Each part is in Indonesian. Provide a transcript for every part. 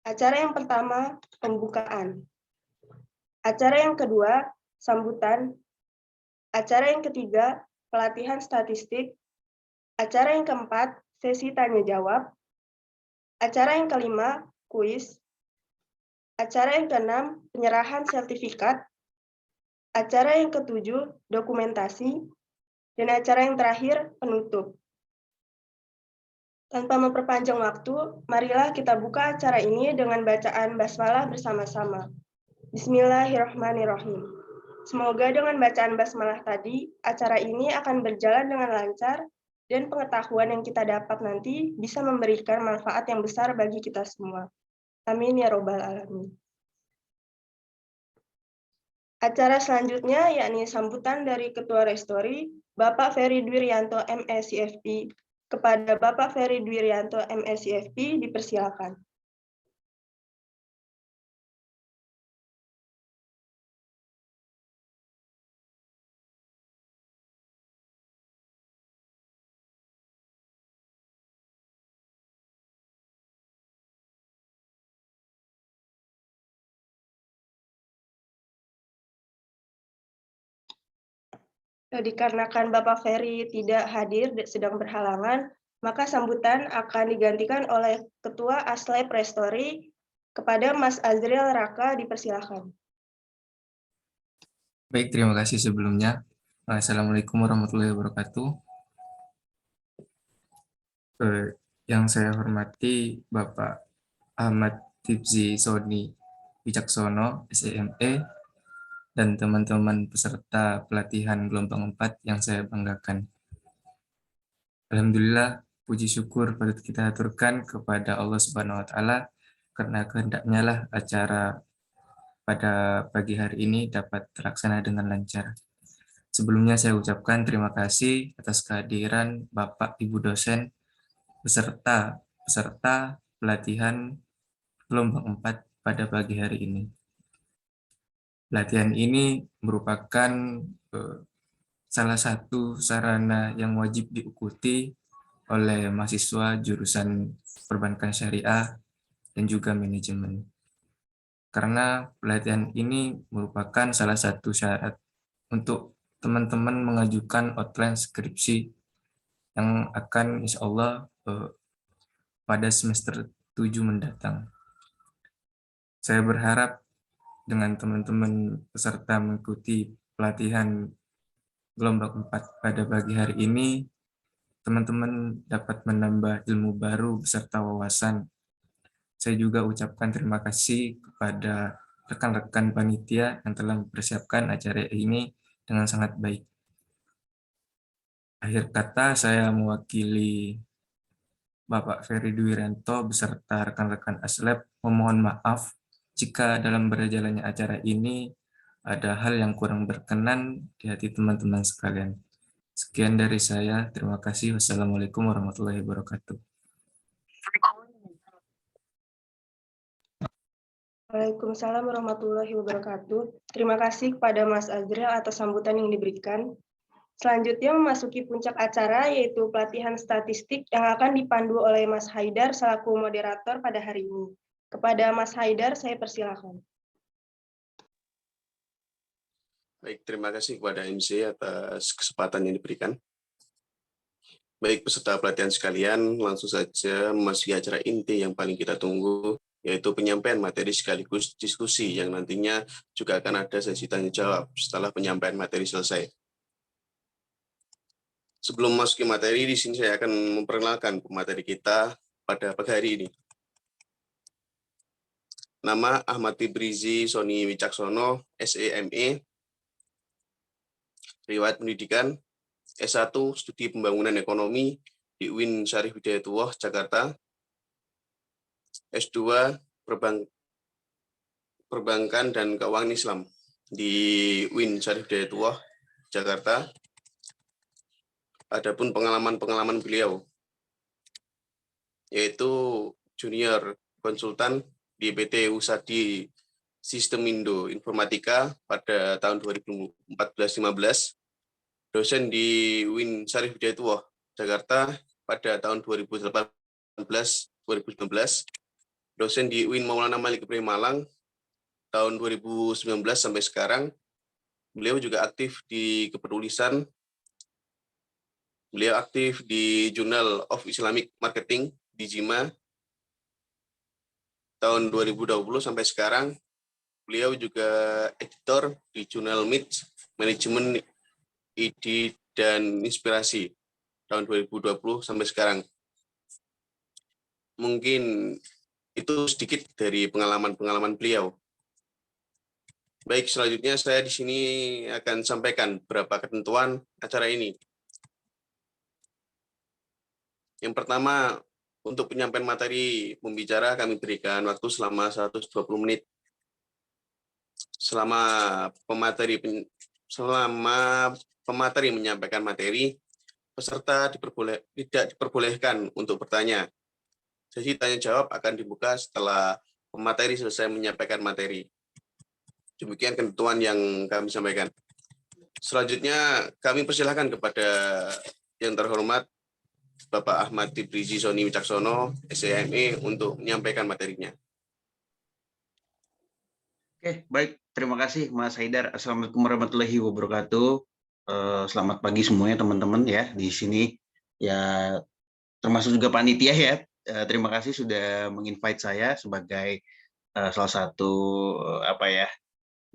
Acara yang pertama, pembukaan. Acara yang kedua, sambutan. Acara yang ketiga, pelatihan statistik. Acara yang keempat, sesi tanya-jawab. Acara yang kelima, kuis. Acara yang keenam, penyerahan sertifikat. Acara yang ketujuh, dokumentasi. Dan acara yang terakhir, penutup. Tanpa memperpanjang waktu, marilah kita buka acara ini dengan bacaan basmalah bersama-sama. Bismillahirrahmanirrahim. Semoga dengan bacaan basmalah tadi, acara ini akan berjalan dengan lancar dan pengetahuan yang kita dapat nanti bisa memberikan manfaat yang besar bagi kita semua. Amin ya robbal alamin. Acara selanjutnya yakni sambutan dari Ketua Restori, Bapak Ferry Dwiryanto MSCFP. Kepada Bapak Ferry Dwiryanto MSCFP dipersilakan. Dikarenakan Bapak Ferry tidak hadir, sedang berhalangan, maka sambutan akan digantikan oleh Ketua Aslep Restori. Kepada Mas Azril Raka dipersilakan. Baik, terima kasih sebelumnya. Assalamualaikum warahmatullahi wabarakatuh. Yang saya hormati Bapak Ahmad Tifzi Soni Wicaksono, SEME, dan teman-teman peserta pelatihan gelombang 4 yang saya banggakan. Alhamdulillah, puji syukur patut kita aturkan kepada Allah Subhanahu wa Ta'ala karena kehendaknya lah acara pada pagi hari ini dapat terlaksana dengan lancar. Sebelumnya saya ucapkan terima kasih atas kehadiran Bapak Ibu dosen beserta peserta pelatihan gelombang 4 pada pagi hari ini. Pelatihan ini merupakan salah satu sarana yang wajib diikuti oleh mahasiswa jurusan perbankan syariah dan juga manajemen. Karena pelatihan ini merupakan salah satu syarat untuk teman-teman mengajukan outline skripsi yang akan insya Allah pada semester 7 mendatang. Saya berharap dengan teman-teman peserta mengikuti pelatihan gelombang 4 pada pagi hari ini, teman-teman dapat menambah ilmu baru beserta wawasan. Saya juga ucapkan terima kasih kepada rekan-rekan panitia yang telah mempersiapkan acara ini dengan sangat baik. Akhir kata, saya mewakili Bapak Ferry Dwiryanto beserta rekan-rekan Aslep memohon maaf jika dalam berjalannya acara ini ada hal yang kurang berkenan di hati teman-teman sekalian. Sekian dari saya. Terima kasih. Wassalamualaikum warahmatullahi wabarakatuh. Waalaikumsalam warahmatullahi wabarakatuh. Terima kasih kepada Mas Azril atas sambutan yang diberikan. Selanjutnya memasuki puncak acara yaitu pelatihan statistik yang akan dipandu oleh Mas Haidar selaku moderator pada hari ini. Kepada Mas Haidar saya persilakan. Baik, terima kasih kepada MC atas kesempatan yang diberikan. Baik, peserta pelatihan sekalian, langsung saja memasuki acara inti yang paling kita tunggu, yaitu penyampaian materi sekaligus diskusi yang nantinya juga akan ada sesi tanya-jawab setelah penyampaian materi selesai. Sebelum memasuki materi, di sini saya akan memperkenalkan pemateri kita pada pagi hari ini. Nama Ahmad Tibrizi Soni Wicaksono, SEME, riwayat pendidikan S1 Studi Pembangunan Ekonomi di UIN Syarif Hidayatullah, Jakarta. S2 Perbankan dan Keuangan Islam di UIN Syarif Hidayatullah, Jakarta. Adapun pengalaman beliau yaitu junior konsultan di PT Usadi Sistem Indo Informatika pada tahun 2014-15, dosen di UIN Syarif Hidayatullah, Jakarta pada tahun 2018 2019, dosen di UIN Maulana Malik Ibrahim Malang tahun 2019 sampai sekarang. Beliau juga aktif di kepenulisan. Beliau aktif di Journal of Islamic Marketing di JIMA tahun 2020 sampai sekarang. Beliau juga editor di Jurnal MIT, Manajemen Ide dan Inspirasi tahun 2020 sampai sekarang. Mungkin itu sedikit dari pengalaman-pengalaman beliau. Baik, selanjutnya saya di sini akan sampaikan beberapa ketentuan acara ini. Yang pertama, untuk penyampaian materi pembicara kami berikan waktu selama 120 menit. Selama pemateri menyampaikan materi, peserta tidak diperbolehkan untuk bertanya. Sesi tanya jawab akan dibuka setelah pemateri selesai menyampaikan materi. Demikian ketentuan yang kami sampaikan. Selanjutnya kami persilahkan kepada yang terhormat Bapak Ahmad Tibrizi Soni Wicaksono, SEME, untuk menyampaikan materinya. Oke, baik. Terima kasih Mas Haidar. Assalamualaikum warahmatullahi wabarakatuh. Selamat pagi semuanya teman-teman ya di sini. Ya, termasuk juga panitia ya. Terima kasih sudah menginvite saya sebagai salah satu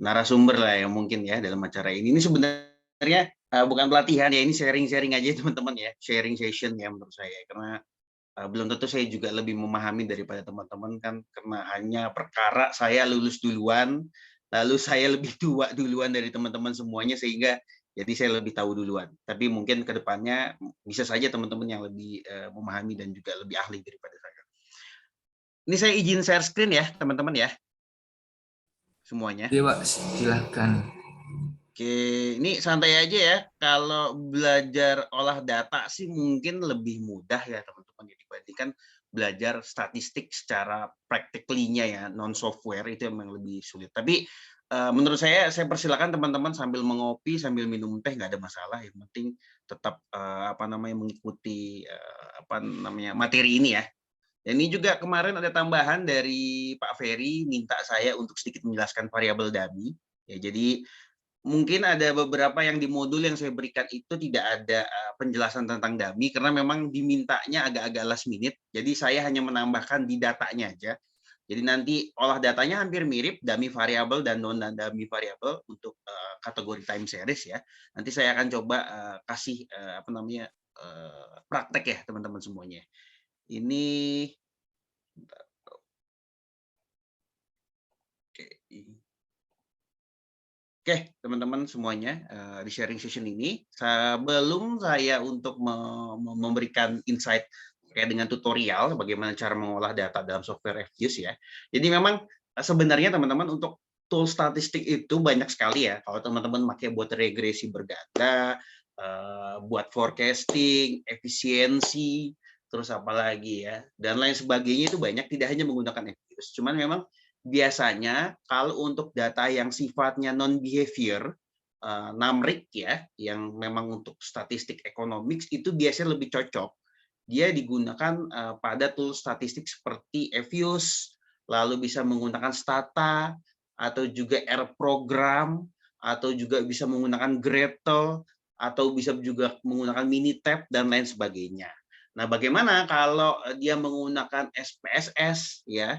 narasumber lah yang mungkin ya dalam acara ini. Ini sebenarnya bukan pelatihan ya, ini sharing-sharing aja teman-teman ya, sharing session ya menurut saya. Karena belum tentu saya juga lebih memahami daripada teman-teman kan, karena hanya perkara saya lulus duluan, lalu saya lebih tua duluan dari teman-teman semuanya, sehingga jadi saya lebih tahu duluan. Tapi mungkin ke depannya bisa saja teman-teman yang lebih memahami dan juga lebih ahli daripada saya. Ini saya izin share screen ya teman-teman ya, semuanya. Iya, Pak, silakan. Oke, ini santai aja ya. Kalau belajar olah data sih mungkin lebih mudah ya teman-teman ya, dibandingkan belajar statistik secara practically-nya ya, non-software itu memang lebih sulit. Tapi menurut saya persilakan teman-teman sambil mengopi, sambil minum teh, nggak ada masalah. Yang penting tetap mengikuti materi ini ya. Dan ini juga kemarin ada tambahan dari Pak Ferry, minta saya untuk sedikit menjelaskan variabel dummy. Ya, jadi mungkin ada beberapa yang di modul yang saya berikan itu tidak ada penjelasan tentang dummy, karena memang dimintanya agak-agak last minute. Jadi saya hanya menambahkan di datanya aja. Jadi nanti olah datanya hampir mirip, dummy variable dan non-dummy variable untuk kategori time series ya. Nanti saya akan coba kasih praktek ya teman-teman semuanya. Ini Oke, teman-teman semuanya, di sharing session ini, sebelum saya untuk memberikan insight terkait dengan tutorial bagaimana cara mengolah data dalam software Fuse ya. Jadi memang sebenarnya teman-teman untuk tool statistik itu banyak sekali ya. Kalau teman-teman pakai buat regresi berdata, buat forecasting, efisiensi, terus apa lagi ya, dan lain sebagainya itu banyak, tidak hanya menggunakan Fuse. Cuman memang biasanya kalau untuk data yang sifatnya non-behavior, NumRig ya, yang memang untuk statistik economics itu biasanya lebih cocok. Dia digunakan pada tool statistik seperti Fuse, lalu bisa menggunakan Stata, atau juga R program, atau juga bisa menggunakan Gretel, atau bisa juga menggunakan Minitab dan lain sebagainya. Nah, bagaimana kalau dia menggunakan SPSS ya?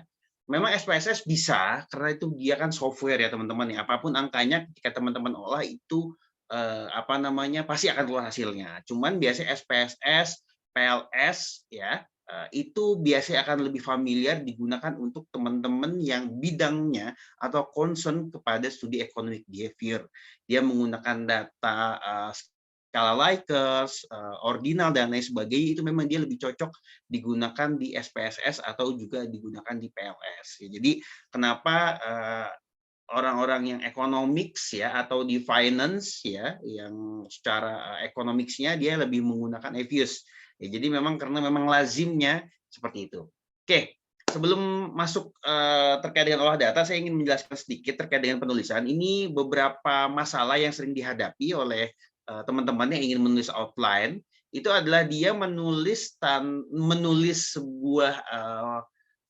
Memang SPSS bisa karena itu dia kan software ya teman-teman ya. Apapun angkanya ketika teman-teman olah itu pasti akan keluar hasilnya. Cuman biasanya SPSS, PLS ya itu biasanya akan lebih familiar digunakan untuk teman-teman yang bidangnya atau concern kepada studi economic behavior. Dia menggunakan data skala Likert, ordinal dan lain sebagainya, itu memang dia lebih cocok digunakan di SPSS atau juga digunakan di PLS. Jadi kenapa orang-orang yang economics ya atau di finance ya yang secara economics-nya dia lebih menggunakan Fuse. Ya, jadi memang karena memang lazimnya seperti itu. Oke, sebelum masuk terkait dengan olah data, saya ingin menjelaskan sedikit terkait dengan penulisan. Ini beberapa masalah yang sering dihadapi oleh teman-teman yang ingin menulis outline. itu adalah dia menulis sebuah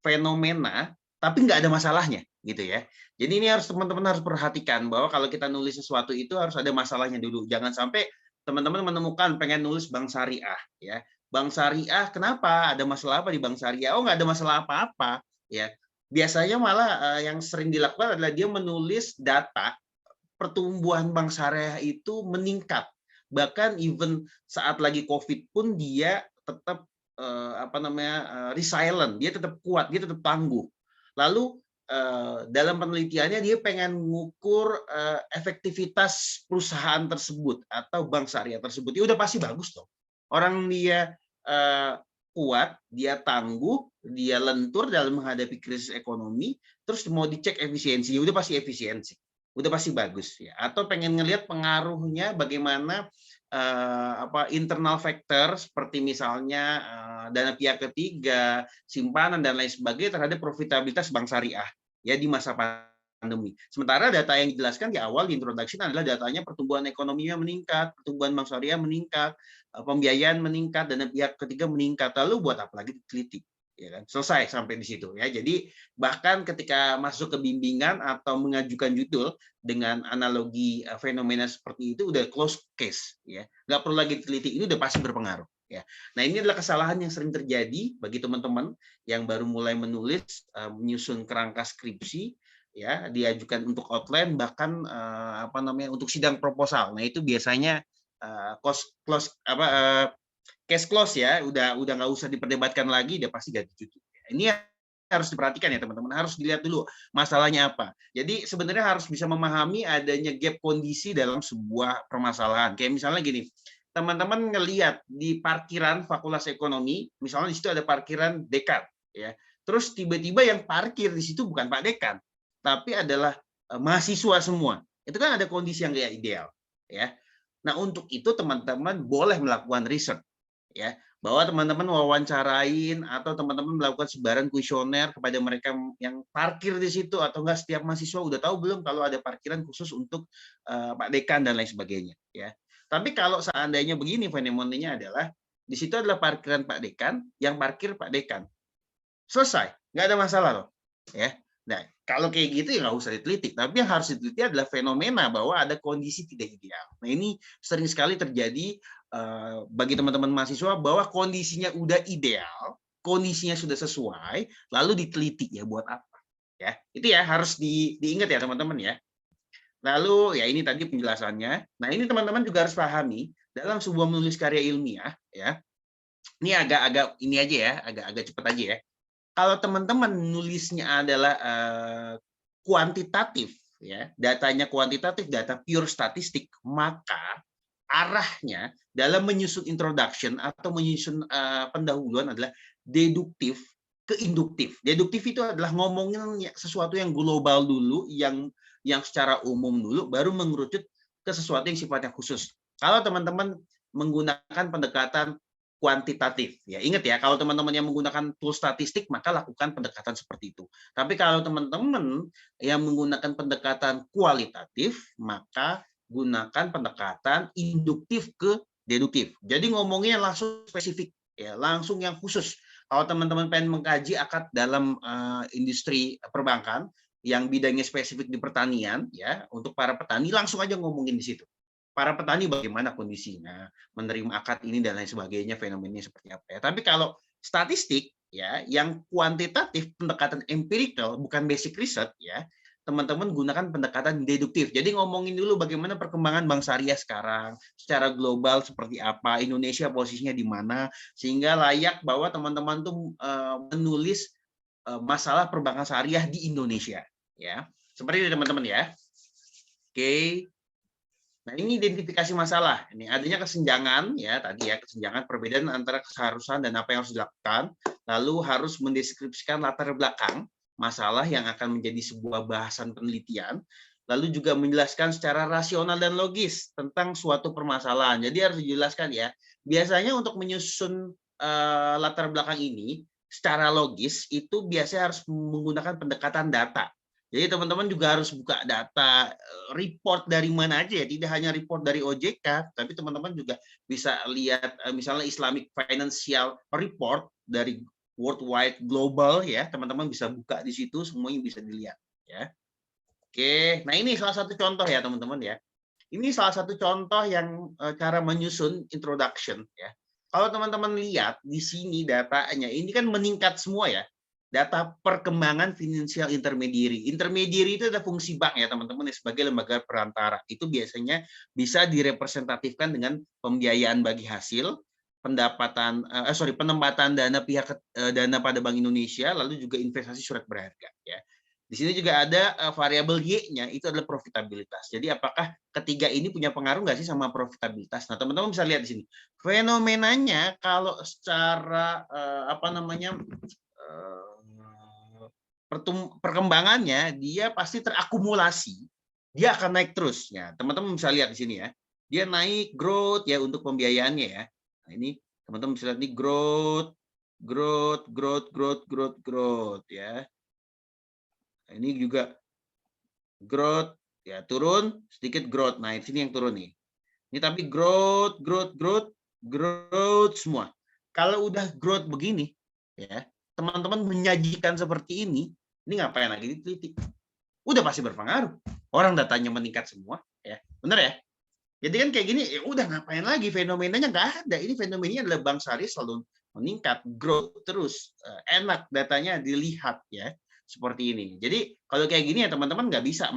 fenomena, tapi nggak ada masalahnya, gitu ya. Jadi ini harus teman-teman harus perhatikan bahwa kalau kita nulis sesuatu itu harus ada masalahnya dulu. Jangan sampai teman-teman menemukan pengen nulis bank syariah, ya. Bank syariah, kenapa? Ada masalah apa di bank syariah? Oh, nggak ada masalah apa-apa, ya. Biasanya malah yang sering dilakukan adalah dia menulis data pertumbuhan bank syariah itu meningkat. Bahkan even saat lagi COVID pun dia tetap resilient, dia tetap kuat, dia tetap tangguh. Lalu dalam penelitiannya dia pengen mengukur efektivitas perusahaan tersebut atau bank syariah tersebut. Ya udah pasti bagus dong. Orang dia kuat, dia tangguh, dia lentur dalam menghadapi krisis ekonomi, terus mau dicek efisiensi, udah pasti efisiensi, udah pasti bagus ya. Atau pengen ngelihat pengaruhnya bagaimana internal factor seperti misalnya dana pihak ketiga, simpanan dan lain sebagainya terhadap profitabilitas bank syariah ya di masa pandemi. Sementara data yang dijelaskan di awal di introduction adalah datanya pertumbuhan ekonominya meningkat, pertumbuhan bank syariah meningkat, pembiayaan meningkat, dana pihak ketiga meningkat. Lalu buat apa lagi diteliti? Ya kan? Selesai sampai di situ ya. Jadi bahkan ketika masuk ke bimbingan atau mengajukan judul dengan analogi fenomena seperti itu udah close case ya, nggak perlu lagi diteliti, ini udah pasti berpengaruh ya. Nah ini adalah kesalahan yang sering terjadi bagi teman-teman yang baru mulai menulis, menyusun kerangka skripsi ya, diajukan untuk outline bahkan untuk sidang proposal. Nah itu biasanya case close ya, udah nggak usah diperdebatkan lagi, dia pasti ganti judul. Ini harus diperhatikan ya teman-teman, harus dilihat dulu masalahnya apa. Jadi sebenarnya harus bisa memahami adanya gap kondisi dalam sebuah permasalahan. Kayak misalnya gini, teman-teman ngelihat di parkiran Fakultas Ekonomi, misalnya di situ ada parkiran dekan, ya. Terus tiba-tiba yang parkir di situ bukan Pak Dekan, tapi adalah mahasiswa semua. Itu kan ada kondisi yang nggak ideal, ya. Nah untuk itu teman-teman boleh melakukan riset, ya, bahwa teman-teman wawancarain atau teman-teman melakukan sebaran kuesioner kepada mereka yang parkir di situ, atau enggak setiap mahasiswa udah tahu belum kalau ada parkiran khusus untuk Pak Dekan dan lain sebagainya ya. Tapi kalau seandainya begini fenomenanya adalah di situ adalah parkiran Pak Dekan, yang parkir Pak Dekan. Selesai, nggak ada masalah loh ya. Nah, kalau kayak gitu ya nggak usah diteliti. Tapi yang harus diteliti adalah fenomena bahwa ada kondisi tidak ideal. Nah, ini sering sekali terjadi bagi teman-teman mahasiswa bahwa kondisinya udah ideal, kondisinya sudah sesuai, lalu diteliti ya buat apa? Ya, itu ya harus diingat ya teman-teman ya. Lalu ya ini tadi penjelasannya. Nah, ini teman-teman juga harus pahami dalam sebuah menulis karya ilmiah ya. Ini agak ini aja ya, agak cepat aja ya. Kalau teman-teman nulisnya adalah kuantitatif ya, datanya kuantitatif, data pure statistik, maka arahnya dalam menyusun introduction atau menyusun pendahuluan adalah deduktif ke induktif. Deduktif itu adalah ngomongin sesuatu yang global dulu, yang secara umum dulu, baru mengerucut ke sesuatu yang sifatnya khusus. Kalau teman-teman menggunakan pendekatan kuantitatif, ya ingat ya, kalau teman-teman yang menggunakan tool statistik maka lakukan pendekatan seperti itu. Tapi kalau teman-teman yang menggunakan pendekatan kualitatif maka gunakan pendekatan induktif ke deduktif. Jadi ngomongnya langsung spesifik, ya langsung yang khusus. Kalau teman-teman pengen mengkaji akad dalam industri perbankan yang bidangnya spesifik di pertanian, ya untuk para petani langsung aja ngomongin di situ. Para petani bagaimana kondisinya, menerima akad ini dan lain sebagainya, fenomenanya seperti apa ya. Tapi kalau statistik ya, yang kuantitatif, pendekatan empirical, bukan basic research ya, teman-teman gunakan pendekatan deduktif. Jadi ngomongin dulu bagaimana perkembangan bank syariah sekarang, secara global seperti apa, Indonesia posisinya di mana, sehingga layak bahwa teman-teman tuh menulis masalah perbankan syariah di Indonesia ya. Seperti itu teman-teman ya. Oke. Nah, ini identifikasi masalah. Ini adanya kesenjangan ya, tadi ya, kesenjangan perbedaan antara keharusan dan apa yang harus dilakukan. Lalu harus mendeskripsikan latar belakang masalah yang akan menjadi sebuah bahasan penelitian. Lalu juga menjelaskan secara rasional dan logis tentang suatu permasalahan. Jadi harus dijelaskan ya. Biasanya untuk menyusun latar belakang ini secara logis itu biasanya harus menggunakan pendekatan data. Jadi teman-teman juga harus buka data report dari mana aja ya, tidak hanya report dari OJK, tapi teman-teman juga bisa lihat misalnya Islamic Financial Report dari worldwide global ya, teman-teman bisa buka di situ, semuanya bisa dilihat ya. Oke, nah ini salah satu contoh ya teman-teman ya. Ini salah satu contoh yang cara menyusun introduction ya. Kalau teman-teman lihat di sini datanya, ini kan meningkat semua ya. Data perkembangan financial intermediary. Intermediary itu ada fungsi bank ya teman-teman sebagai lembaga perantara. Itu biasanya bisa direpresentatifkan dengan pembiayaan bagi hasil, penempatan dana dana pada Bank Indonesia, lalu juga investasi surat berharga ya. Di sini juga ada variabel Y-nya, itu adalah profitabilitas. Jadi apakah ketiga ini punya pengaruh nggak sih sama profitabilitas? Nah, teman-teman bisa lihat di sini. Fenomenanya kalau secara perkembangannya dia pasti terakumulasi, dia akan naik terus. Ya, teman-teman bisa lihat di sini ya. Dia naik growth ya untuk pembiayaannya ya. Nah, ini teman-teman bisa lihat nih growth ya. Nah, ini juga growth ya, turun sedikit growth. Nah, di sini yang turun nih. Ini tapi growth semua. Kalau udah growth begini ya, teman-teman menyajikan seperti ini ngapain lagi diteliti? Udah pasti berpengaruh. Orang datanya meningkat semua ya. Benar ya? Jadi kan kayak gini, ya udah ngapain lagi, fenomenanya nggak ada. Ini fenomenanya adalah bank syariah selalu meningkat, growth terus, enak datanya dilihat ya, seperti ini. Jadi kalau kayak gini ya teman-teman nggak bisa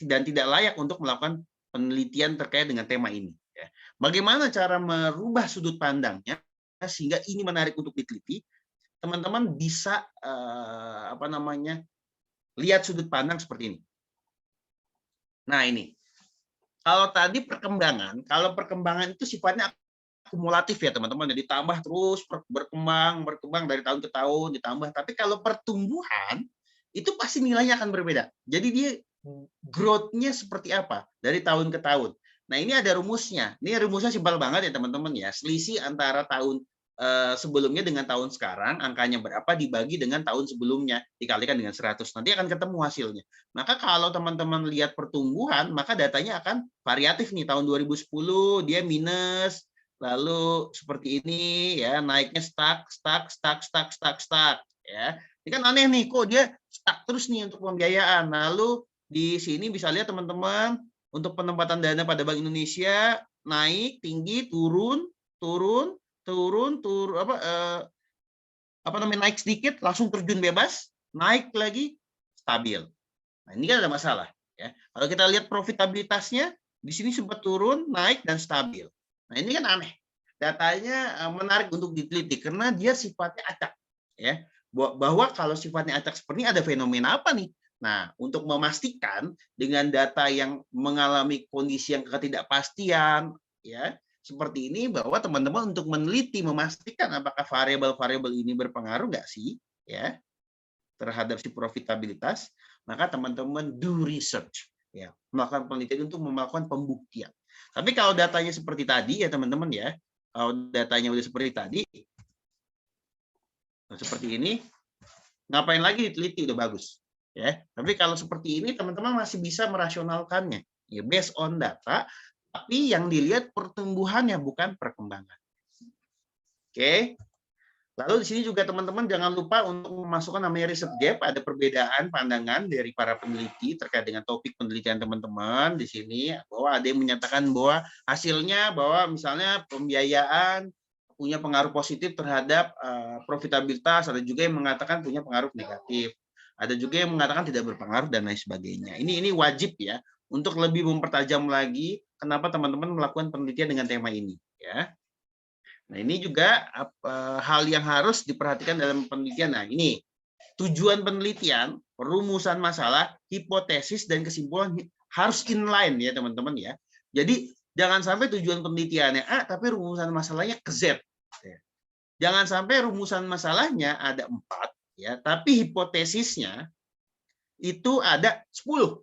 dan tidak layak untuk melakukan penelitian terkait dengan tema ini. Ya. Bagaimana cara merubah sudut pandangnya sehingga ini menarik untuk diteliti? Teman-teman bisa lihat sudut pandang seperti ini. Nah ini. Kalau tadi kalau perkembangan itu sifatnya akumulatif ya teman-teman, jadi tambah terus berkembang dari tahun ke tahun ditambah. Tapi kalau pertumbuhan itu pasti nilainya akan berbeda. Jadi dia growth-nya seperti apa dari tahun ke tahun. Nah ini ada rumusnya. Ini rumusnya simpel banget ya teman-teman ya. Selisih antara tahun sebelumnya dengan tahun sekarang, angkanya berapa dibagi dengan tahun sebelumnya, dikalikan dengan 100. Nanti akan ketemu hasilnya. Maka kalau teman-teman lihat pertumbuhan, maka datanya akan variatif nih. Tahun 2010 dia minus, lalu seperti ini ya, naiknya stuck ya. Ini kan aneh nih, kok dia stuck terus nih untuk pembiayaan. Lalu di sini bisa lihat teman-teman, untuk penempatan dana pada Bank Indonesia naik tinggi, turun, naik sedikit langsung terjun bebas, naik lagi stabil. Nah, ini kan ada masalah ya. Kalau kita lihat profitabilitasnya di sini sempat turun, naik dan stabil. Nah, ini kan aneh. Datanya menarik untuk diteliti karena dia sifatnya acak ya. Bahwa kalau sifatnya acak seperti ini ada fenomena apa nih? Nah, untuk memastikan dengan data yang mengalami kondisi yang ketidakpastian ya, seperti ini, bahwa teman-teman untuk meneliti memastikan apakah variabel-variabel ini berpengaruh nggak sih ya terhadap si profitabilitas, maka teman-teman do research ya, melakukan penelitian untuk melakukan pembuktian. Tapi kalau datanya seperti tadi ya teman-teman ya, kalau datanya udah seperti tadi seperti ini, ngapain lagi diteliti, udah bagus ya. Tapi kalau seperti ini teman-teman masih bisa merasionalkannya ya, based on data, tapi yang dilihat pertumbuhannya bukan perkembangan. Oke. Lalu di sini juga teman-teman jangan lupa untuk memasukkan namanya research gap, ada perbedaan pandangan dari para peneliti terkait dengan topik penelitian teman-teman di sini, bahwa ada yang menyatakan bahwa hasilnya bahwa misalnya pembiayaan punya pengaruh positif terhadap profitabilitas, ada juga yang mengatakan punya pengaruh negatif. Ada juga yang mengatakan tidak berpengaruh dan lain sebagainya. Ini wajib ya untuk lebih mempertajam lagi kenapa teman-teman melakukan penelitian dengan tema ini ya. Nah, ini juga hal yang harus diperhatikan dalam penelitian. Nah, ini tujuan penelitian, rumusan masalah, hipotesis dan kesimpulan harus inline ya, teman-teman ya. Jadi, jangan sampai tujuan penelitiannya A tapi rumusan masalahnya ke Z. Jangan sampai rumusan masalahnya ada 4 ya, tapi hipotesisnya itu ada 10.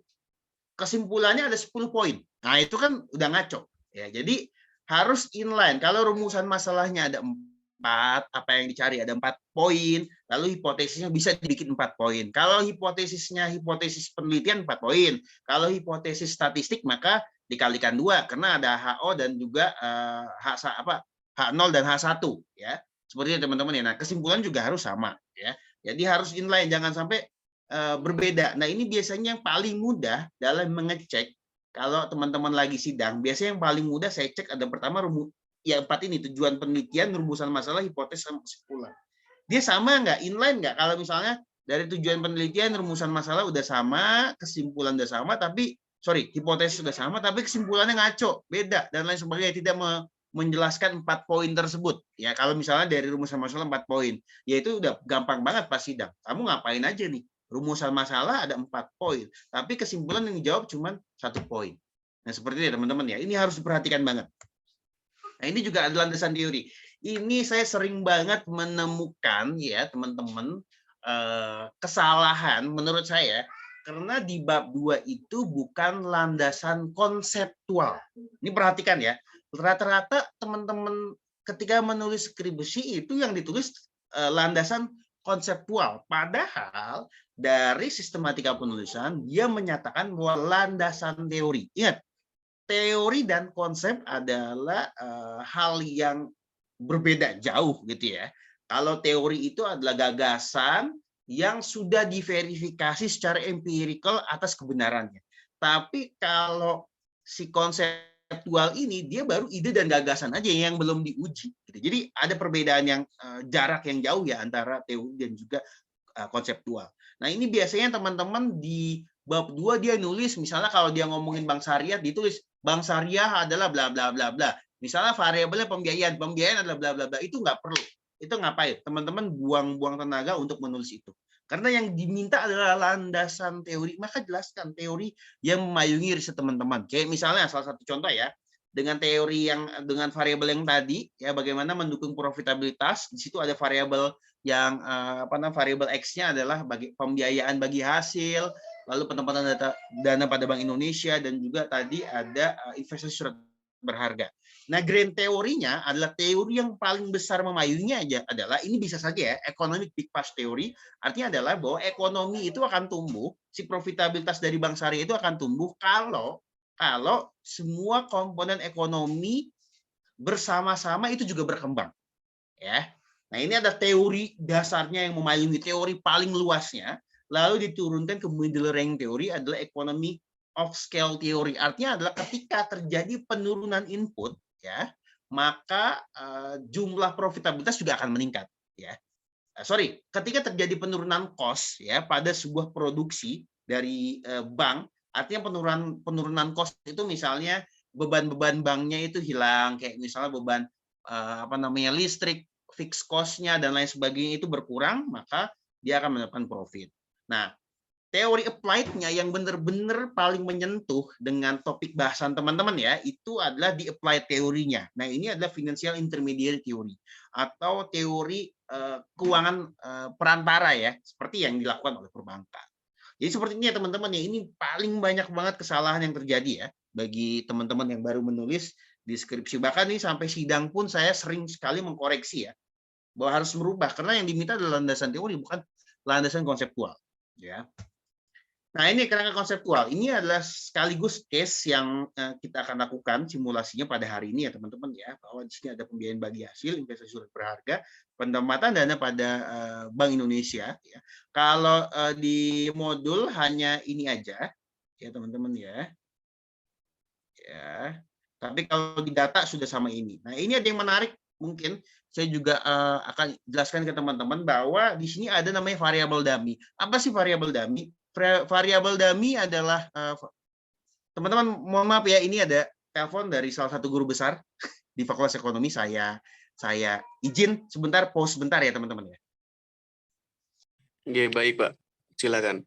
Kesimpulannya ada 10 poin. Nah, itu kan udah ngaco ya. Jadi harus inline. Kalau rumusan masalahnya ada 4, apa yang dicari ada 4 poin, Lalu hipotesisnya bisa dibikin 4 poin. Kalau hipotesisnya hipotesis penelitian 4 poin. Kalau hipotesis statistik maka dikalikan 2 karena ada HO dan juga H0 dan H1 ya. Seperti itu teman-teman ya. Nah, kesimpulan juga harus sama ya. Jadi harus inline, jangan sampai berbeda. Nah, ini biasanya yang paling mudah dalam mengecek kalau teman-teman lagi sidang. Biasanya yang paling mudah saya cek ada pertama ya 4 ini, tujuan penelitian, rumusan masalah, hipotesis sama kesimpulan. Dia sama nggak, inline nggak? Kalau misalnya dari tujuan penelitian, rumusan masalah udah sama, kesimpulan udah sama, tapi hipotesis udah sama, tapi kesimpulannya ngaco, beda dan lain sebagainya, tidak menjelaskan 4 poin tersebut. Ya kalau misalnya dari rumusan masalah 4 poin, ya itu udah gampang banget pas sidang. Kamu ngapain aja nih? Rumusan masalah ada 4 poin, tapi kesimpulan yang dijawab cuma 1 poin. Nah seperti itu teman-teman ya. Ini harus diperhatikan banget. Nah ini juga adalah landasan teori. Ini saya sering banget menemukan ya teman-teman kesalahan menurut saya karena di bab 2 itu bukan landasan konseptual. Ini perhatikan ya. Rata-rata teman-teman ketika menulis skripsi itu yang ditulis landasan konseptual. Padahal dari sistematika penulisan dia menyatakan bahwa landasan teori. Ingat, teori dan konsep adalah hal yang berbeda jauh gitu ya. Kalau teori itu adalah gagasan yang sudah diverifikasi secara empirikal atas kebenarannya. Tapi kalau si konseptual ini dia baru ide dan gagasan aja yang belum diuji. Gitu. Jadi ada perbedaan yang jarak yang jauh ya antara teori dan juga konseptual. Nah ini biasanya teman-teman di bab 2 dia nulis, misalnya kalau dia ngomongin bank syariah ditulis bank syariah adalah bla bla bla bla. Misalnya variabelnya pembiayaan adalah bla bla bla. Itu nggak perlu. Itu ngapain? Teman-teman buang-buang tenaga untuk menulis itu. Karena yang diminta adalah landasan teori, maka jelaskan teori yang memayungi riset teman-teman. Kayak misalnya salah satu contoh ya, dengan teori yang dengan variabel yang tadi ya bagaimana mendukung profitabilitas, di situ ada variabel yang variabel X-nya adalah pembiayaan bagi hasil, lalu penempatan dana pada Bank Indonesia, dan juga tadi ada investasi surat berharga. Nah, grand teorinya adalah teori yang paling besar memayunginya aja adalah ini bisa saja ya, economic big picture theory, artinya adalah bahwa ekonomi itu akan tumbuh, si profitabilitas dari bank syariah itu akan tumbuh kalau semua komponen ekonomi bersama-sama itu juga berkembang. Ya. Nah, ini ada teori dasarnya yang memayungi, teori paling luasnya, lalu diturunkan ke middle rank teori adalah economy of scale theory. Artinya adalah ketika terjadi penurunan input ya, maka jumlah profitabilitas juga akan meningkat ya. Ketika terjadi penurunan cost ya pada sebuah produksi dari bank, artinya penurunan cost itu misalnya beban-beban banknya itu hilang, kayak misalnya beban listrik, fixed cost-nya dan lain sebagainya itu berkurang, maka dia akan mendapatkan profit. Nah, teori applied-nya yang benar-benar paling menyentuh dengan topik bahasan teman-teman ya, itu adalah di applied teorinya. Nah, ini adalah financial intermediary theory atau teori keuangan perantara ya, seperti yang dilakukan oleh perbankan. Jadi seperti ini ya teman-teman ya, ini paling banyak banget kesalahan yang terjadi ya bagi teman-teman yang baru menulis deskripsi. Bahkan nih sampai sidang pun saya sering sekali mengkoreksi ya, bahwa harus merubah karena yang diminta adalah landasan teori bukan landasan konseptual ya. Nah, ini kerangka konseptual. Ini adalah sekaligus case yang kita akan lakukan simulasinya pada hari ini ya teman-teman ya, bahwa di sini ada pembiayaan bagi hasil, investasi surat berharga, penempatan dana pada Bank Indonesia ya. Kalau di modul hanya ini aja ya teman-teman ya. Ya. Tapi kalau di data sudah sama ini. Nah, ini ada yang menarik, mungkin saya juga akan jelaskan ke teman-teman bahwa di sini ada namanya variabel dummy. Apa sih variabel dummy? Variabel dummy adalah teman-teman, mohon maaf ya, ini ada telepon dari salah satu guru besar di Fakultas Ekonomi. Saya izin sebentar, pause sebentar ya teman-teman ya. Oke, baik Pak. Silakan.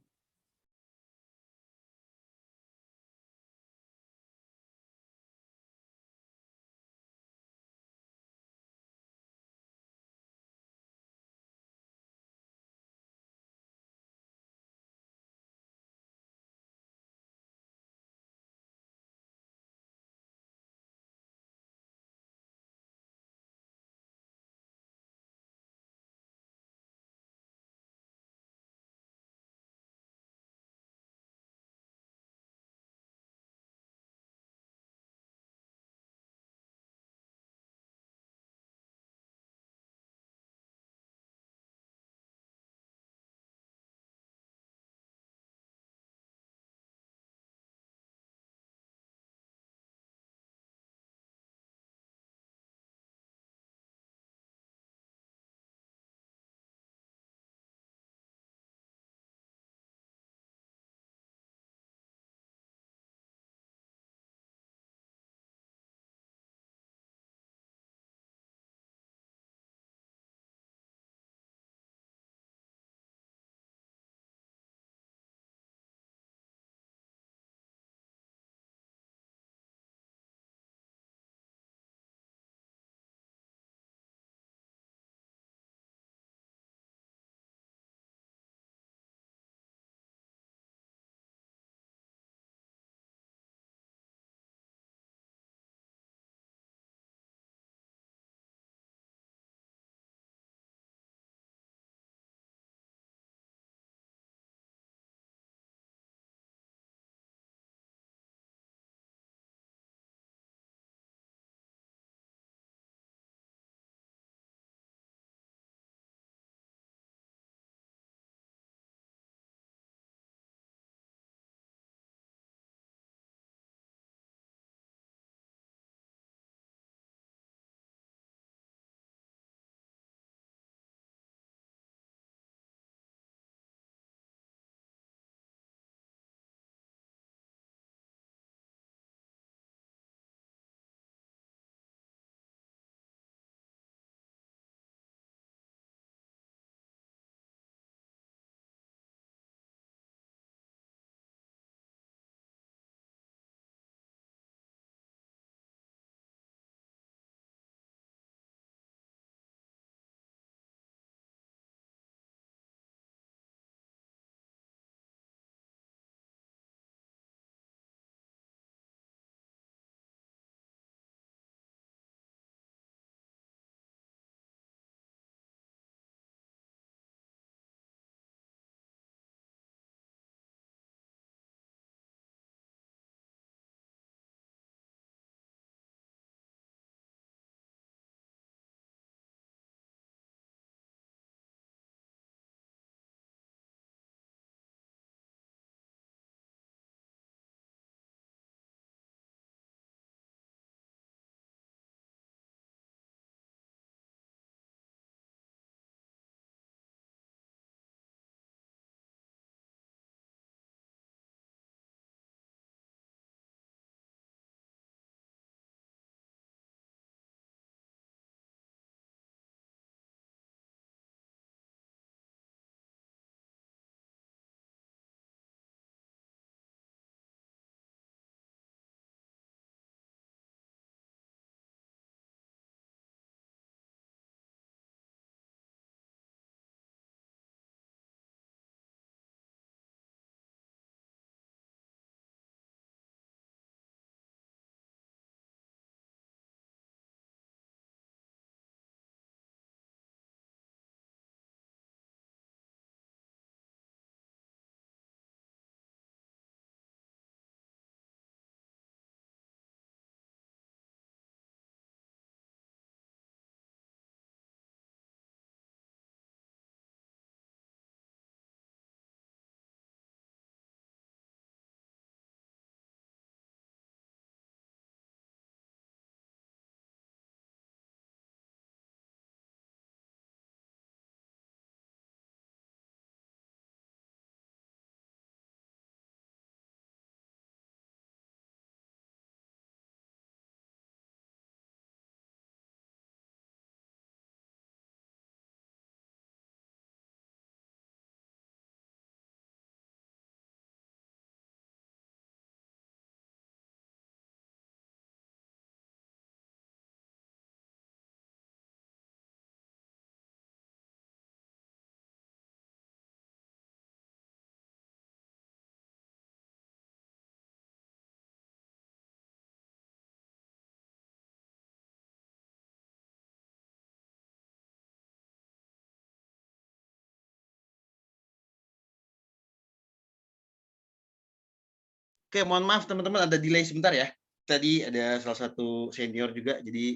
Oke, mohon maaf teman-teman ada delay sebentar ya. Tadi ada salah satu senior juga, jadi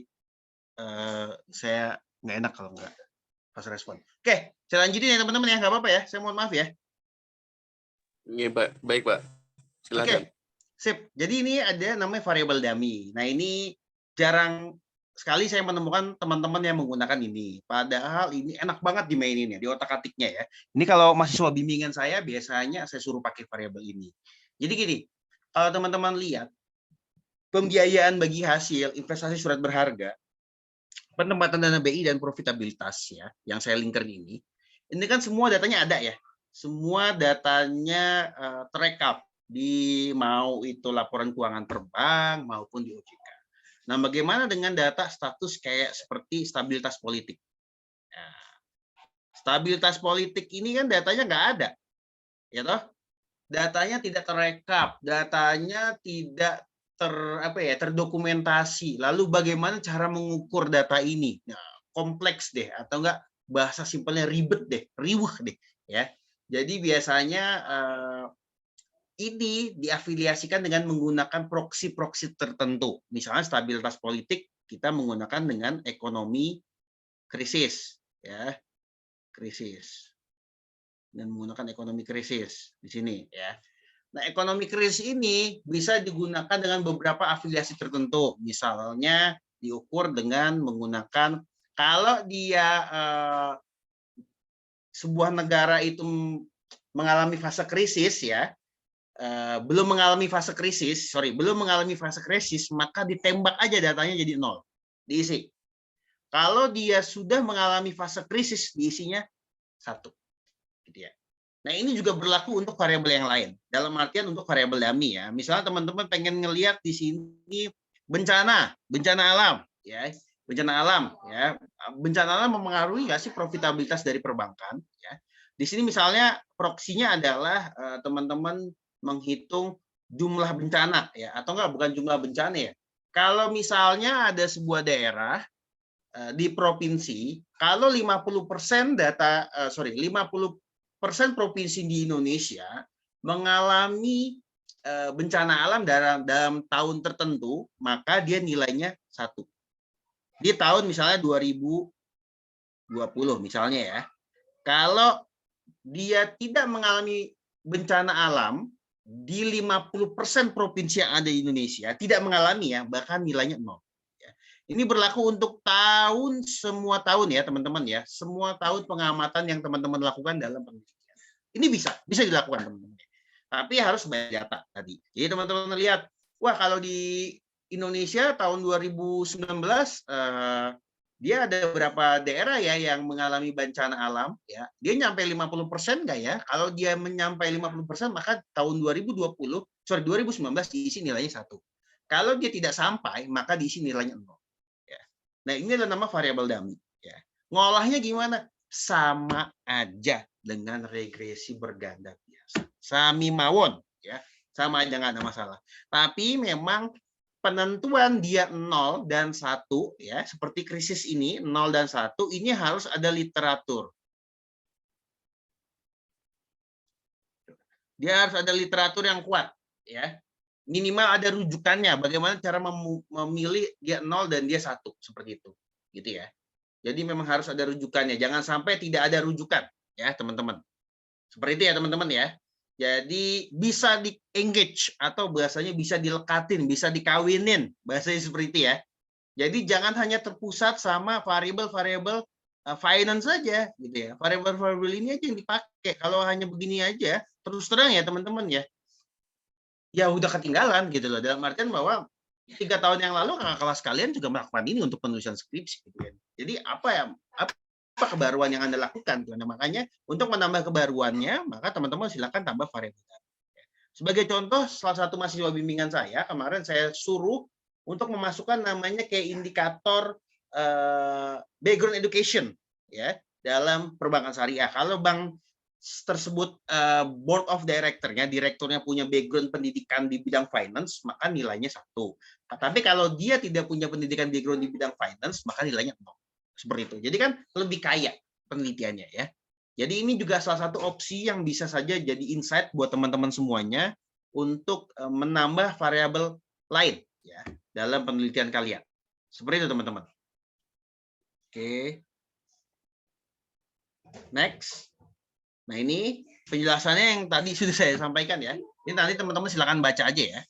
saya nggak enak kalau nggak pas respon. Oke, saya lanjutin ya teman-teman ya, nggak apa-apa ya. Saya mohon maaf ya. Iya, baik Pak. Silakan. Oke, sip. Jadi ini ada namanya variabel dummy. Nah ini jarang sekali saya menemukan teman-teman yang menggunakan ini. Padahal ini enak banget dimaininnya, di otak-atiknya ya. Ini kalau mahasiswa bimbingan saya biasanya saya suruh pakai variabel ini. Jadi gini, kalau teman-teman lihat pembiayaan bagi hasil investasi surat berharga, penempatan dana BI dan profitabilitas ya, yang saya linker ini kan semua datanya ada ya. Semua datanya terekap di mau itu laporan keuangan per bank maupun di OJK. Nah, bagaimana dengan data status kayak seperti stabilitas politik? Nah, stabilitas politik ini kan datanya nggak ada, ya toh? Datanya tidak terekap, datanya tidak terdokumentasi. Lalu bagaimana cara mengukur data ini? Nah, kompleks deh, atau enggak bahasa simpelnya ribet deh, riweh deh, ya. Jadi biasanya ini diafiliasikan dengan menggunakan proksi-proksi tertentu. Misalnya stabilitas politik kita menggunakan dengan ekonomi krisis, ya, krisis. Dan menggunakan ekonomi krisis di sini, ya. Nah, ekonomi krisis ini bisa digunakan dengan beberapa afiliasi tertentu. Misalnya diukur dengan menggunakan kalau dia sebuah negara itu mengalami fase krisis ya, belum mengalami fase krisis, maka ditembak aja datanya jadi 0, diisi. Kalau dia sudah mengalami fase krisis, diisinya 1. Gitu ya. Nah, ini juga berlaku untuk variabel yang lain. Dalam artian untuk variabel dummy ya. Misalnya teman-teman pengen ngelihat di sini bencana alam ya. Bencana alam ya. Bencana alam mempengaruhi nggak sih profitabilitas dari perbankan ya. Di sini misalnya proksinya adalah teman-teman menghitung jumlah bencana ya, atau enggak bukan jumlah bencana ya. Kalau misalnya ada sebuah daerah di provinsi, kalau 50% 50% provinsi di Indonesia mengalami bencana alam dalam tahun tertentu, maka dia nilainya 1. Di tahun misalnya 2020 misalnya ya. Kalau dia tidak mengalami bencana alam di 50% provinsi yang ada di Indonesia, tidak mengalami ya, bahkan nilainya 0. Ini berlaku untuk semua tahun ya teman-teman ya, semua tahun pengamatan yang teman-teman lakukan dalam penelitian. Ini bisa dilakukan teman-teman. Tapi harus banyak data tadi. Jadi teman-teman lihat, wah kalau di Indonesia tahun 2019 dia ada beberapa daerah ya yang mengalami bencana alam ya. Dia nyampe 50% nggak ya? Kalau dia menyampai 50%, maka tahun 2019 diisi nilainya 1. Kalau dia tidak sampai, maka diisi nilainya 0. Nah, ini adalah nama variabel dummy. Ya. Ngolahnya gimana? Sama aja dengan regresi berganda biasa. Sami mawon. Ya. Sama aja, nggak ada masalah. Tapi memang penentuan dia 0 dan 1, ya, seperti krisis ini, 0 dan 1, ini harus ada literatur. Dia harus ada literatur yang kuat. Ya. Minimal ada rujukannya, bagaimana cara memilih dia 0 dan dia 1, seperti itu. Gitu ya. Jadi memang harus ada rujukannya, jangan sampai tidak ada rujukan ya, teman-teman. Seperti itu ya, teman-teman ya. Jadi bisa di-engage atau bahasanya bisa dilekatin, bisa dikawinin, bahasanya seperti itu ya. Jadi jangan hanya terpusat sama variabel-variabel finance saja gitu ya. Variabel-variabel ini aja yang dipakai. Kalau hanya begini aja, terus terang ya, teman-teman ya. Ya udah ketinggalan gitu loh, dalam artian bahwa 3 tahun yang lalu kakak kelas kalian juga melakukan ini untuk penulisan skripsi gitu kan. Jadi apa kebaruan yang Anda lakukan? Nah, makanya untuk menambah kebaruannya, maka teman-teman silakan tambah variabel. Sebagai contoh, salah satu mahasiswa bimbingan saya kemarin saya suruh untuk memasukkan namanya kayak indikator background education ya dalam perbankan syariah. Kalau bank tersebut board of director-nya, direkturnya punya background pendidikan di bidang finance, maka nilainya 1. Tapi kalau dia tidak punya pendidikan background di bidang finance, maka nilainya 0. Seperti itu. Jadi kan lebih kaya penelitiannya ya. Jadi ini juga salah satu opsi yang bisa saja jadi insight buat teman-teman semuanya untuk menambah variabel lain ya dalam penelitian kalian. Seperti itu teman-teman. Oke. Next. Nah, ini penjelasannya yang tadi sudah saya sampaikan ya. Ini nanti teman-teman silakan baca aja ya.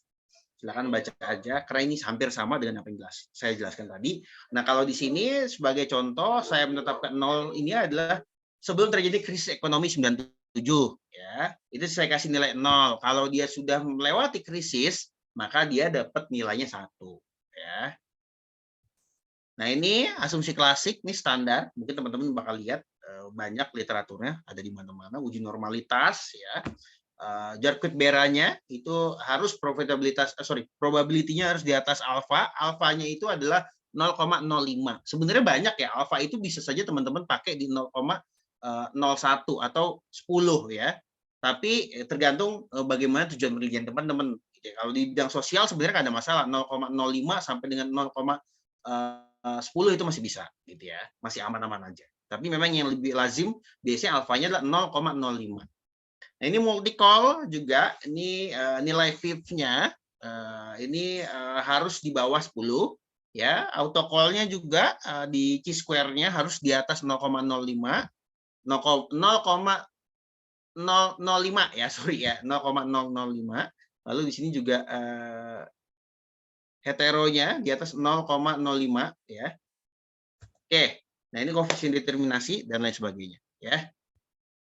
Silakan baca aja karena ini hampir sama dengan apa yang saya jelaskan tadi. Nah, kalau di sini sebagai contoh saya menetapkan 0 ini adalah sebelum terjadi krisis ekonomi 97 ya. Itu saya kasih nilai 0. Kalau dia sudah melewati krisis, maka dia dapat nilainya 1 ya. Nah, ini asumsi klasik, ini standar. Mungkin teman-teman bakal lihat banyak literaturnya, ada di mana-mana. Uji normalitas ya. Jarquet-Beranya itu harus probability-nya harus di atas alfa. Alfanya itu adalah 0,05. Sebenarnya banyak ya, alfa itu bisa saja teman-teman pakai di 0,01 atau 10 ya. Tapi tergantung bagaimana tujuan penelitian teman-teman. Kalau di bidang sosial sebenarnya nggak ada masalah, 0,05 sampai dengan 0,10 itu masih bisa gitu ya. Masih aman-aman aja. Tapi memang yang lebih lazim biasanya alfanya adalah 0,05. Nah, ini multi-call juga, ini nilai FIV-nya ini harus di bawah 10 ya. Auto call-nya juga di chi-square-nya harus di atas 0,05 ya, sorry ya, 0,005. Lalu di sini juga heteronya di atas 0,05 ya. Oke. Nah, ini koefisien determinasi dan lain sebagainya ya.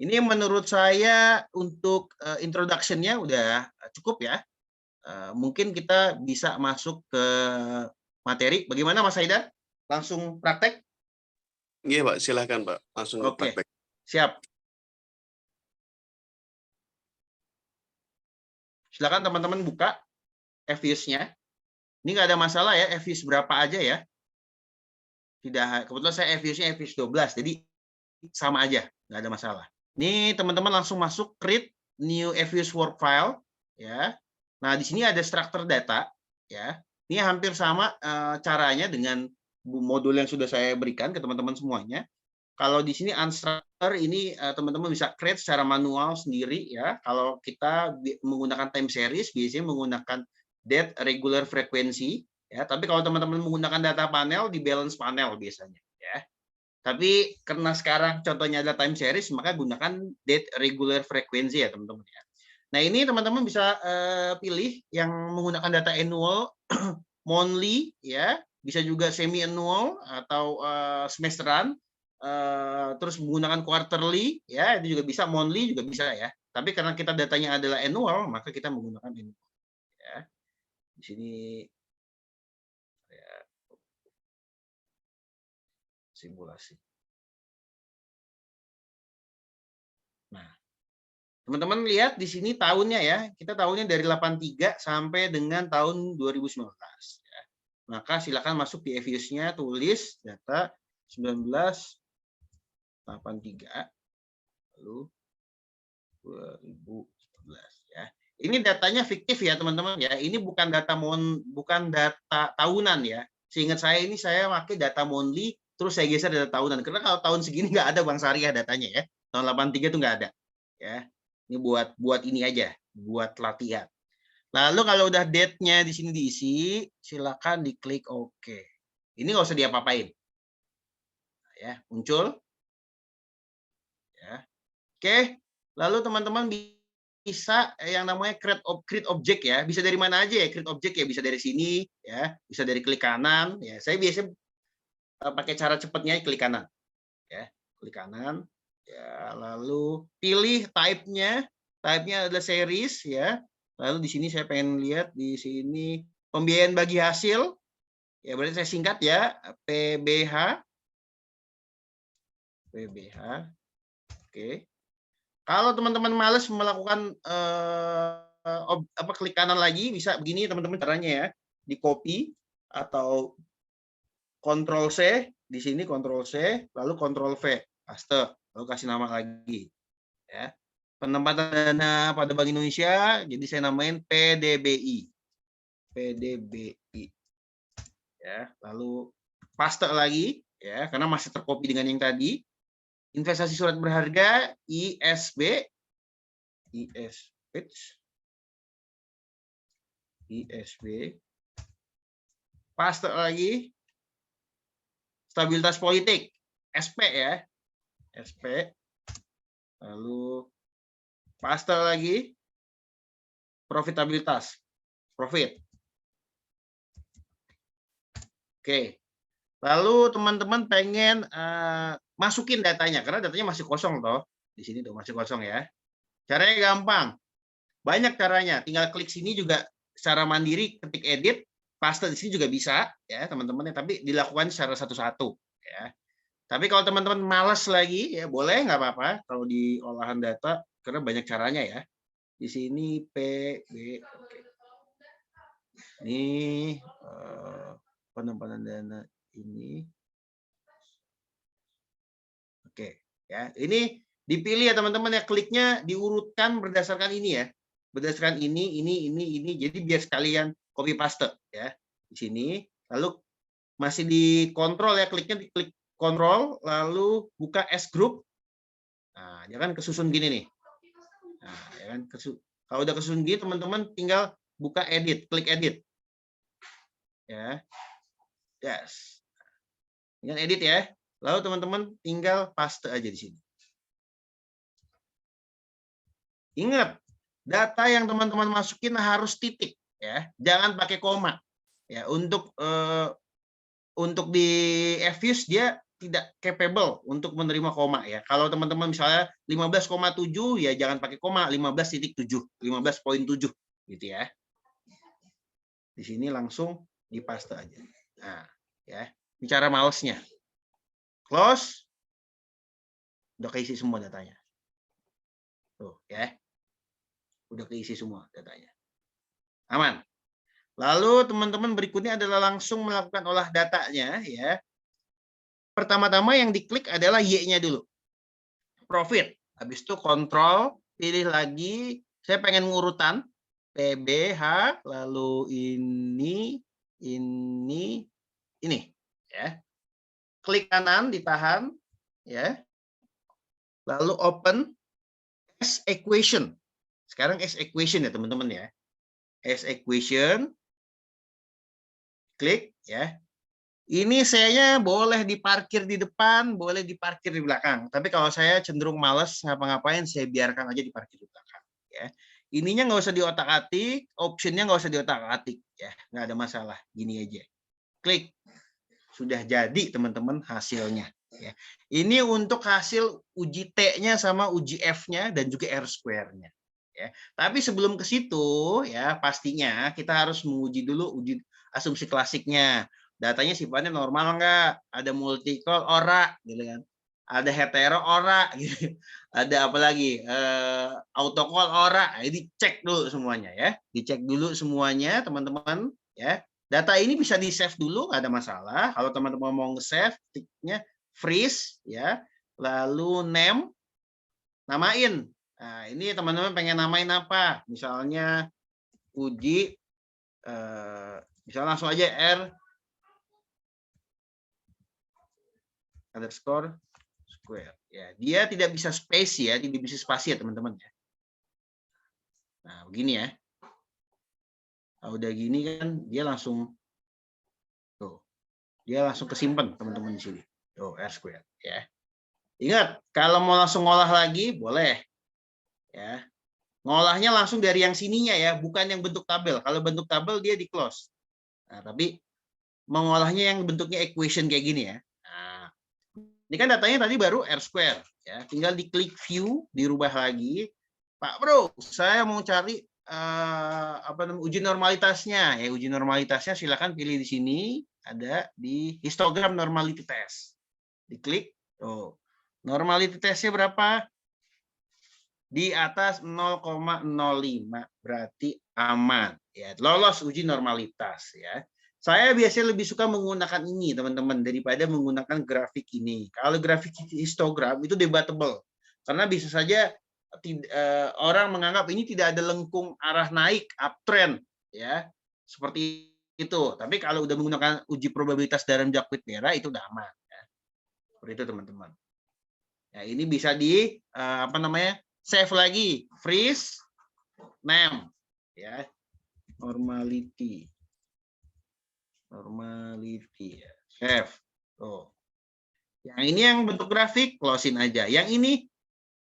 Ini menurut saya untuk introduction-nya udah cukup ya. Mungkin kita bisa masuk ke materi. Bagaimana Mas Haidar? Langsung praktek? Iya, Pak. Silahkan, Pak. Langsung Oke, praktek. siap. Silakan teman-teman buka FVIUS-nya. Ini nggak ada masalah ya, FVIUS berapa aja ya. Tidak, kebetulan saya FVIUS-nya FVIUS 12, jadi sama aja, nggak ada masalah. Ini teman-teman langsung masuk create new FVIUS work file ya. Nah, di sini ada struktur data ya. Ini hampir sama caranya dengan modul yang sudah saya berikan ke teman-teman semuanya. Kalau di sini unstructured ini teman-teman bisa create secara manual sendiri ya. Kalau kita menggunakan time series biasanya menggunakan date regular frequency ya. Tapi kalau teman-teman menggunakan data panel di balance panel biasanya ya. Tapi karena sekarang contohnya adalah time series, maka gunakan date regular frequency ya teman-teman ya. Nah, ini teman-teman bisa pilih yang menggunakan data annual, monthly ya, bisa juga semi annual atau semesteran, terus menggunakan quarterly ya, itu juga bisa, monthly juga bisa ya. Tapi karena kita datanya adalah annual, maka kita menggunakan annual ya. Di sini ya, simulasi. Nah, teman-teman lihat di sini tahunnya ya. Kita tahunnya dari 83 sampai dengan tahun 2019 ya. Maka silakan masuk di FVIUS-nya, tulis data 1983 lalu 2019 ya. Ini datanya fiktif ya, teman-teman ya. Ini bukan data tahunan ya. Seingat saya ini saya pakai data monthly terus saya geser data tahunan. Karena kalau tahun segini nggak ada Bank Syariah datanya ya. Tahun 83 itu nggak ada. Ya. Ini buat ini aja, buat latihan. Lalu kalau udah date-nya di sini diisi, silakan diklik OK. Ini nggak usah diapa-apain. Ya, muncul. Ya. Oke. Lalu teman-teman bisa yang namanya create object ya. Bisa dari mana aja ya create object ya. Bisa dari sini ya, bisa dari klik kanan ya. Saya biasanya pakai cara cepatnya klik kanan. Ya, klik kanan. Ya, lalu pilih type-nya. Type-nya adalah series ya. Lalu di sini saya pengen lihat di sini pembiayaan bagi hasil. Ya, berarti saya singkat ya, PBH. PBH. Oke. Kalau teman-teman males melakukan klik kanan lagi, bisa begini teman-teman caranya ya. Di copy atau Ctrl C, di sini Ctrl C, lalu Ctrl V, paste, lalu kasih nama lagi. Ya. Penempatan dana pada Bank Indonesia, jadi saya namain PDBI. PDBI. Ya, lalu paste lagi ya, karena masih tercopy dengan yang tadi. Investasi surat berharga ISB. ISB. Paste lagi. Stabilitas politik, SP ya. SP. Lalu paste lagi. Profitabilitas. Profit. Oke. Lalu teman-teman pengen masukin datanya karena datanya masih kosong toh. Di sini tuh masih kosong ya. Caranya gampang. Banyak caranya. Tinggal klik sini juga secara mandiri, ketik edit, paste di sini juga bisa ya teman-teman, tapi dilakukan secara satu-satu ya. Tapi kalau teman-teman malas lagi ya boleh, nggak apa-apa kalau di olahan data karena banyak caranya ya. Di sini P B oke. Ini penempatan dana ini. Oke ya. Ini dipilih ya teman-teman ya, kliknya diurutkan berdasarkan ini ya. Berdasarkan ini. Jadi biar sekalian copy paste ya. Di sini lalu masih dikontrol ya, kliknya diklik kontrol lalu buka S group. Nah, dia kan kesusun gini nih. Nah, ya kan kalau udah kesusun gini teman-teman tinggal buka edit, klik edit. Ya. Yes. Dengan edit ya. Lalu teman-teman tinggal paste aja di sini. Ingat, data yang teman-teman masukin harus titik ya, jangan pakai koma. Ya, untuk di FUSE dia tidak capable untuk menerima koma ya. Kalau teman-teman misalnya 15,7 ya jangan pakai koma, 15,7, 15,7 gitu ya. Di sini langsung dipaste aja. Nah, ya. Bicara malesnya. Close. Udah keisi semua datanya. Tuh, ya. Udah keisi semua datanya. Aman. Lalu teman-teman berikutnya adalah langsung melakukan olah datanya ya. Pertama-tama yang diklik adalah Y-nya dulu. Profit. Habis itu kontrol, pilih lagi. Saya pengen ngurutan PBH, lalu ini ya. Klik kanan ditahan ya. Lalu open as equation. Sekarang as equation ya teman-teman ya. As equation. Klik ya. Ini saya boleh diparkir di depan, boleh diparkir di belakang. Tapi kalau saya cenderung malas ngapa-ngapain, saya biarkan aja diparkir di belakang. Ya. Ininya nggak usah diotak-atik, optionnya nggak usah diotak-atik. Ya, nggak ada masalah. Gini aja. Klik. Sudah jadi teman-teman hasilnya. Ya. Ini untuk hasil uji T-nya sama uji F-nya dan juga R-square-nya. Ya. Tapi sebelum ke situ, ya pastinya kita harus menguji dulu uji asumsi klasiknya. Datanya sifatnya normal enggak? Ada multi-call ora gitu kan. Ada hetero ora gitu. Ada apa lagi? Autocall ora. Ini dicek dulu semuanya ya. Dicek dulu semuanya teman-teman ya. Data ini bisa di-save dulu, nggak ada masalah. Kalau teman-teman mau nge-save, tiknya freeze ya. Lalu name, namain. Nah, ini teman-teman pengen namain apa? Misalnya uji misalnya langsung aja R underscore square ya, dia tidak bisa space ya, tidak bisa spasi ya teman-teman ya. Nah begini ya, kalau udah gini kan dia langsung tuh, dia langsung kesimpan teman-teman di sini tuh R square ya. Ingat kalau mau langsung ngolah lagi boleh ya, ngolahnya langsung dari yang sininya ya, bukan yang bentuk tabel. Kalau bentuk tabel dia di close. Nah tapi mengolahnya yang bentuknya equation kayak gini ya. Nah, ini kan datanya tadi baru R square ya, tinggal diklik view, dirubah lagi. Pak Bro, saya mau cari uji normalitasnya. Ya, uji normalitasnya silakan pilih di sini, ada di histogram normality test. Diklik, tuh. Normality testnya berapa? Di atas 0,05, berarti aman. Ya, lolos uji normalitas ya. Saya biasanya lebih suka menggunakan ini, teman-teman, daripada menggunakan grafik ini. Kalau grafik histogram itu debatable. Karena bisa saja orang menganggap ini tidak ada lengkung arah naik, uptrend. Ya, seperti itu. Tapi kalau udah menggunakan uji probabilitas dalam Jacquet merah, itu udah aman. Ya. Seperti itu, teman-teman. Ya, ini bisa di, save lagi. Freeze, name. Ya. Normality. Ya. Save. Tuh. Yang ini yang bentuk grafik, close-in aja. Yang ini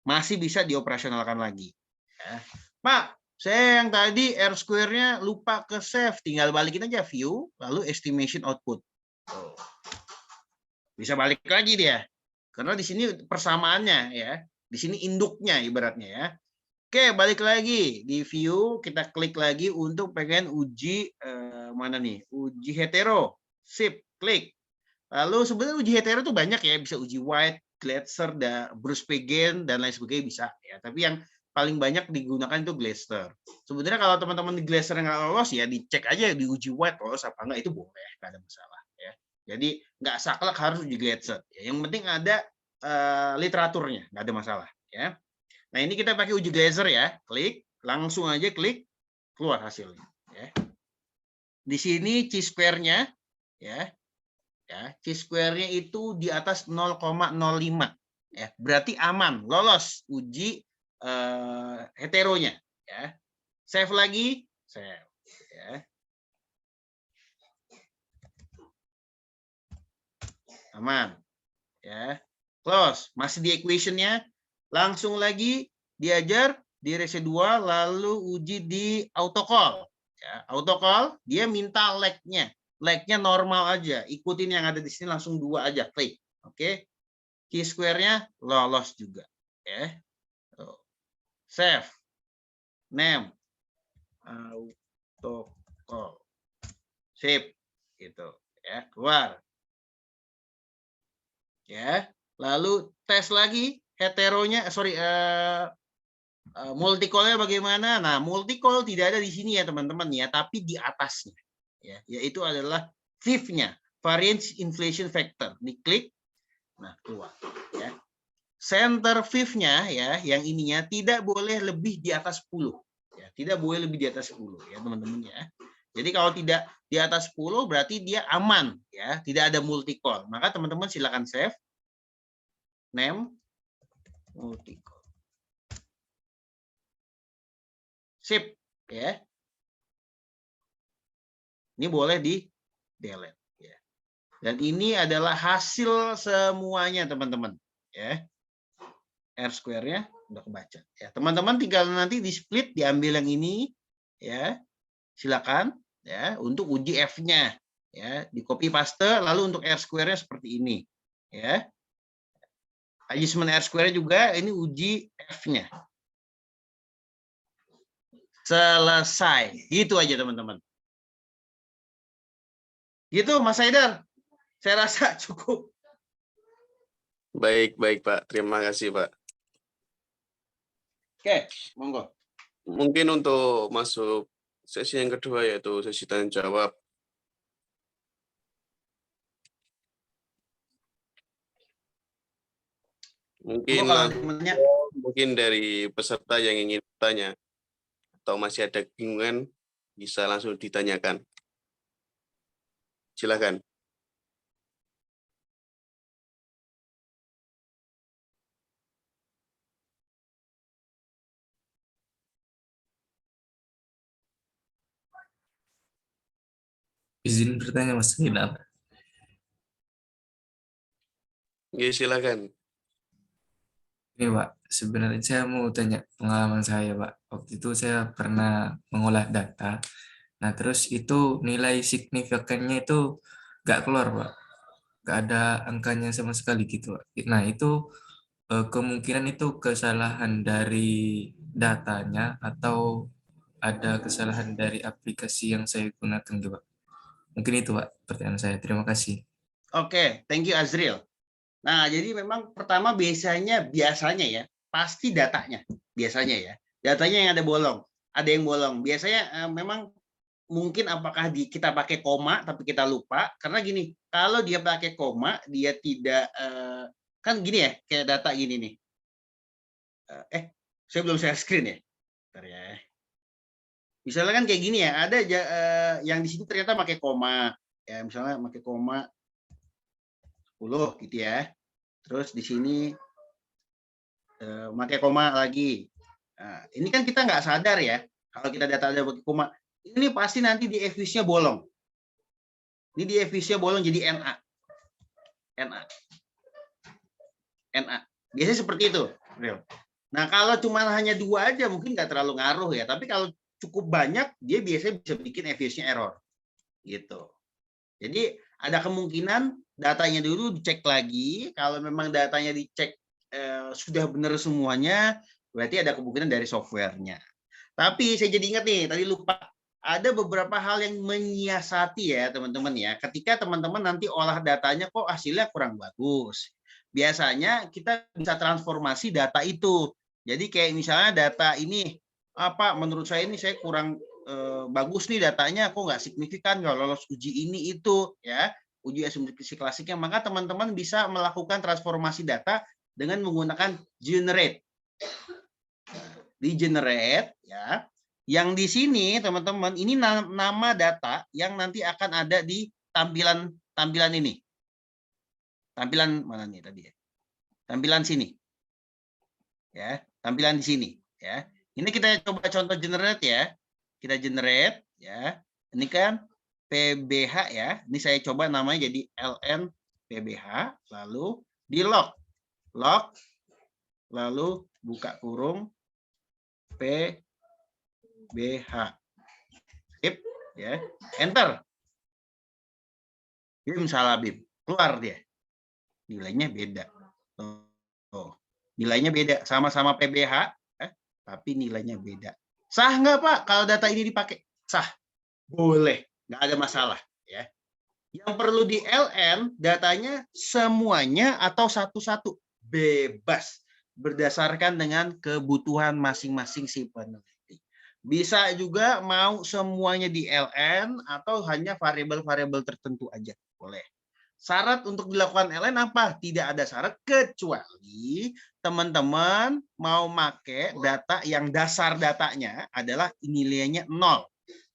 masih bisa dioperasionalkan lagi. Ya. Pak, saya yang tadi R square-nya lupa ke save, tinggal balikin aja view, lalu estimation output. Tuh. Bisa balik lagi dia. Karena di sini persamaannya ya. Di sini induknya ibaratnya ya. Oke, balik lagi di view, kita klik lagi untuk pengen uji mana nih? Uji hetero. Sip, klik. Lalu sebenarnya uji hetero itu banyak ya, bisa uji White, Glatzer, Bruce-Pegen dan lain sebagainya bisa ya. Tapi yang paling banyak digunakan itu Glatzer. Sebenarnya kalau teman-teman di Glatzer nggak lolos ya dicek aja di uji White lolos apa enggak, itu boleh, nggak ada masalah ya. Jadi nggak saklek harus uji Glatzer. Ya. Yang penting ada literaturnya, nggak ada masalah ya. Nah, ini kita pakai uji Glatzer ya. Klik, langsung aja klik, keluar hasilnya. Ya. Di sini chi-square-nya, ya, chi-square-nya itu di atas 0,05. Ya, berarti aman, lolos uji heteronya. Ya. Save lagi, save. Ya. Aman. Ya. Close, masih di equation-nya. Langsung lagi diajar di residual, lalu uji di autocall. Ya, autocall dia minta lag-nya. Lag-nya normal aja. Ikutin yang ada di sini langsung 2 aja. Klik. Oke. Chi-square-nya lolos juga. Ya. Save. Name. Autocall. Sip. Gitu. Ya, keluar. Ya. Lalu tes lagi. Heteronya, multicall-nya bagaimana? Nah, multicall tidak ada di sini ya teman-teman ya, tapi di atasnya, ya, yaitu adalah VIF-nya, variance inflation factor. Diklik, nah keluar. Ya. Center VIF-nya ya, yang ininya tidak boleh lebih di atas 10. Ya, tidak boleh lebih di atas 10 ya teman-teman ya. Jadi kalau tidak di atas 10 berarti dia aman ya, tidak ada multicall. Maka teman-teman silakan save. Name multicall. Sip, ya. Ini boleh di delete, ya. Dan ini adalah hasil semuanya, teman-teman, ya. R square-nya udah kebaca, ya. Teman-teman tinggal nanti di split, diambil yang ini, ya. Silakan, ya, untuk uji F-nya, ya. Di copy paste, lalu untuk R square-nya seperti ini, ya. Adjustment R square juga ini uji F-nya. Selesai. Gitu aja teman-teman. Gitu Mas Haidar. Saya rasa cukup. Baik, baik Pak. Terima kasih Pak. Oke, monggo. Mungkin untuk masuk sesi yang kedua yaitu sesi tanya jawab. Mungkin dari peserta yang ingin bertanya atau masih ada kebingungan bisa langsung ditanyakan. Silakan. Izin bertanya Mas Haidar. Ya, silakan. Ini Pak, sebenarnya saya mau tanya pengalaman saya Pak. Waktu itu saya pernah mengolah data. Nah terus itu nilai signifikannya itu nggak keluar Pak. Nggak ada angkanya sama sekali gitu Pak. Nah itu kemungkinan itu kesalahan dari datanya atau ada kesalahan dari aplikasi yang saya gunakan gitu Pak. Mungkin itu Pak pertanyaan saya. Terima kasih. Oke, thank you Azril. Nah, jadi memang pertama biasanya ya, pasti datanya. Biasanya ya. Datanya yang ada bolong. Ada yang bolong. Biasanya memang mungkin apakah kita pakai koma tapi kita lupa. Karena gini, kalau dia pakai koma, dia tidak kan gini ya, kayak data gini nih. Saya belum share screen ya. Bentar ya. Misalnya kan kayak gini ya, ada yang di sini ternyata pakai koma. Ya, misalnya pakai koma 10 gitu ya. Terus di sini pakai koma lagi. Nah, ini kan kita nggak sadar ya. Kalau kita data ada pakai koma, Ini pasti nanti di EVIS-nya bolong. Ini di EVIS-nya bolong jadi NA. NA. NA. Biasanya seperti itu. Nah, kalau cuma hanya 2 aja mungkin nggak terlalu ngaruh ya. Tapi kalau cukup banyak, dia biasanya bisa bikin EVIS-nya error. Gitu. Jadi ada kemungkinan datanya dulu dicek lagi. Kalau memang datanya dicek sudah benar semuanya, berarti ada kemungkinan dari softwarenya. Tapi saya jadi ingat nih, tadi lupa. Ada beberapa hal yang menyiasati ya teman-teman ya. Ketika teman-teman nanti olah datanya kok hasilnya kurang bagus. Biasanya kita bisa transformasi data itu. Jadi kayak misalnya data ini, menurut saya ini saya kurang bagus nih datanya, kok nggak signifikan, nggak lolos uji ini itu ya, uji asumsi klasiknya, maka teman-teman bisa melakukan transformasi data dengan menggunakan generate. Di generate ya, yang di sini teman-teman ini nama data yang nanti akan ada di tampilan ini. Tampilan mana nih tadi ya? Tampilan sini. Ya, tampilan di sini ya. Ini kita coba contoh generate ya. Kita generate ya. Ini kan PBH ya. Ini saya coba namanya jadi LN PBH, lalu di log. Log lalu buka kurung PBH. Sip ya. Enter. Bim salah bim. Keluar dia. Nilainya beda. Oh, nilainya beda. Sama-sama PBH, tapi nilainya beda. Sah nggak Pak kalau data ini dipakai? Sah. Boleh. Nggak ada masalah. Ya. Yang perlu di LN, datanya semuanya atau satu-satu. Bebas. Berdasarkan dengan kebutuhan masing-masing si peneliti. Bisa juga mau semuanya di LN atau hanya variabel-variabel tertentu aja. Boleh. Syarat untuk dilakukan LN apa? Tidak ada syarat kecuali teman-teman mau pakai data yang dasar datanya adalah nilainya 0.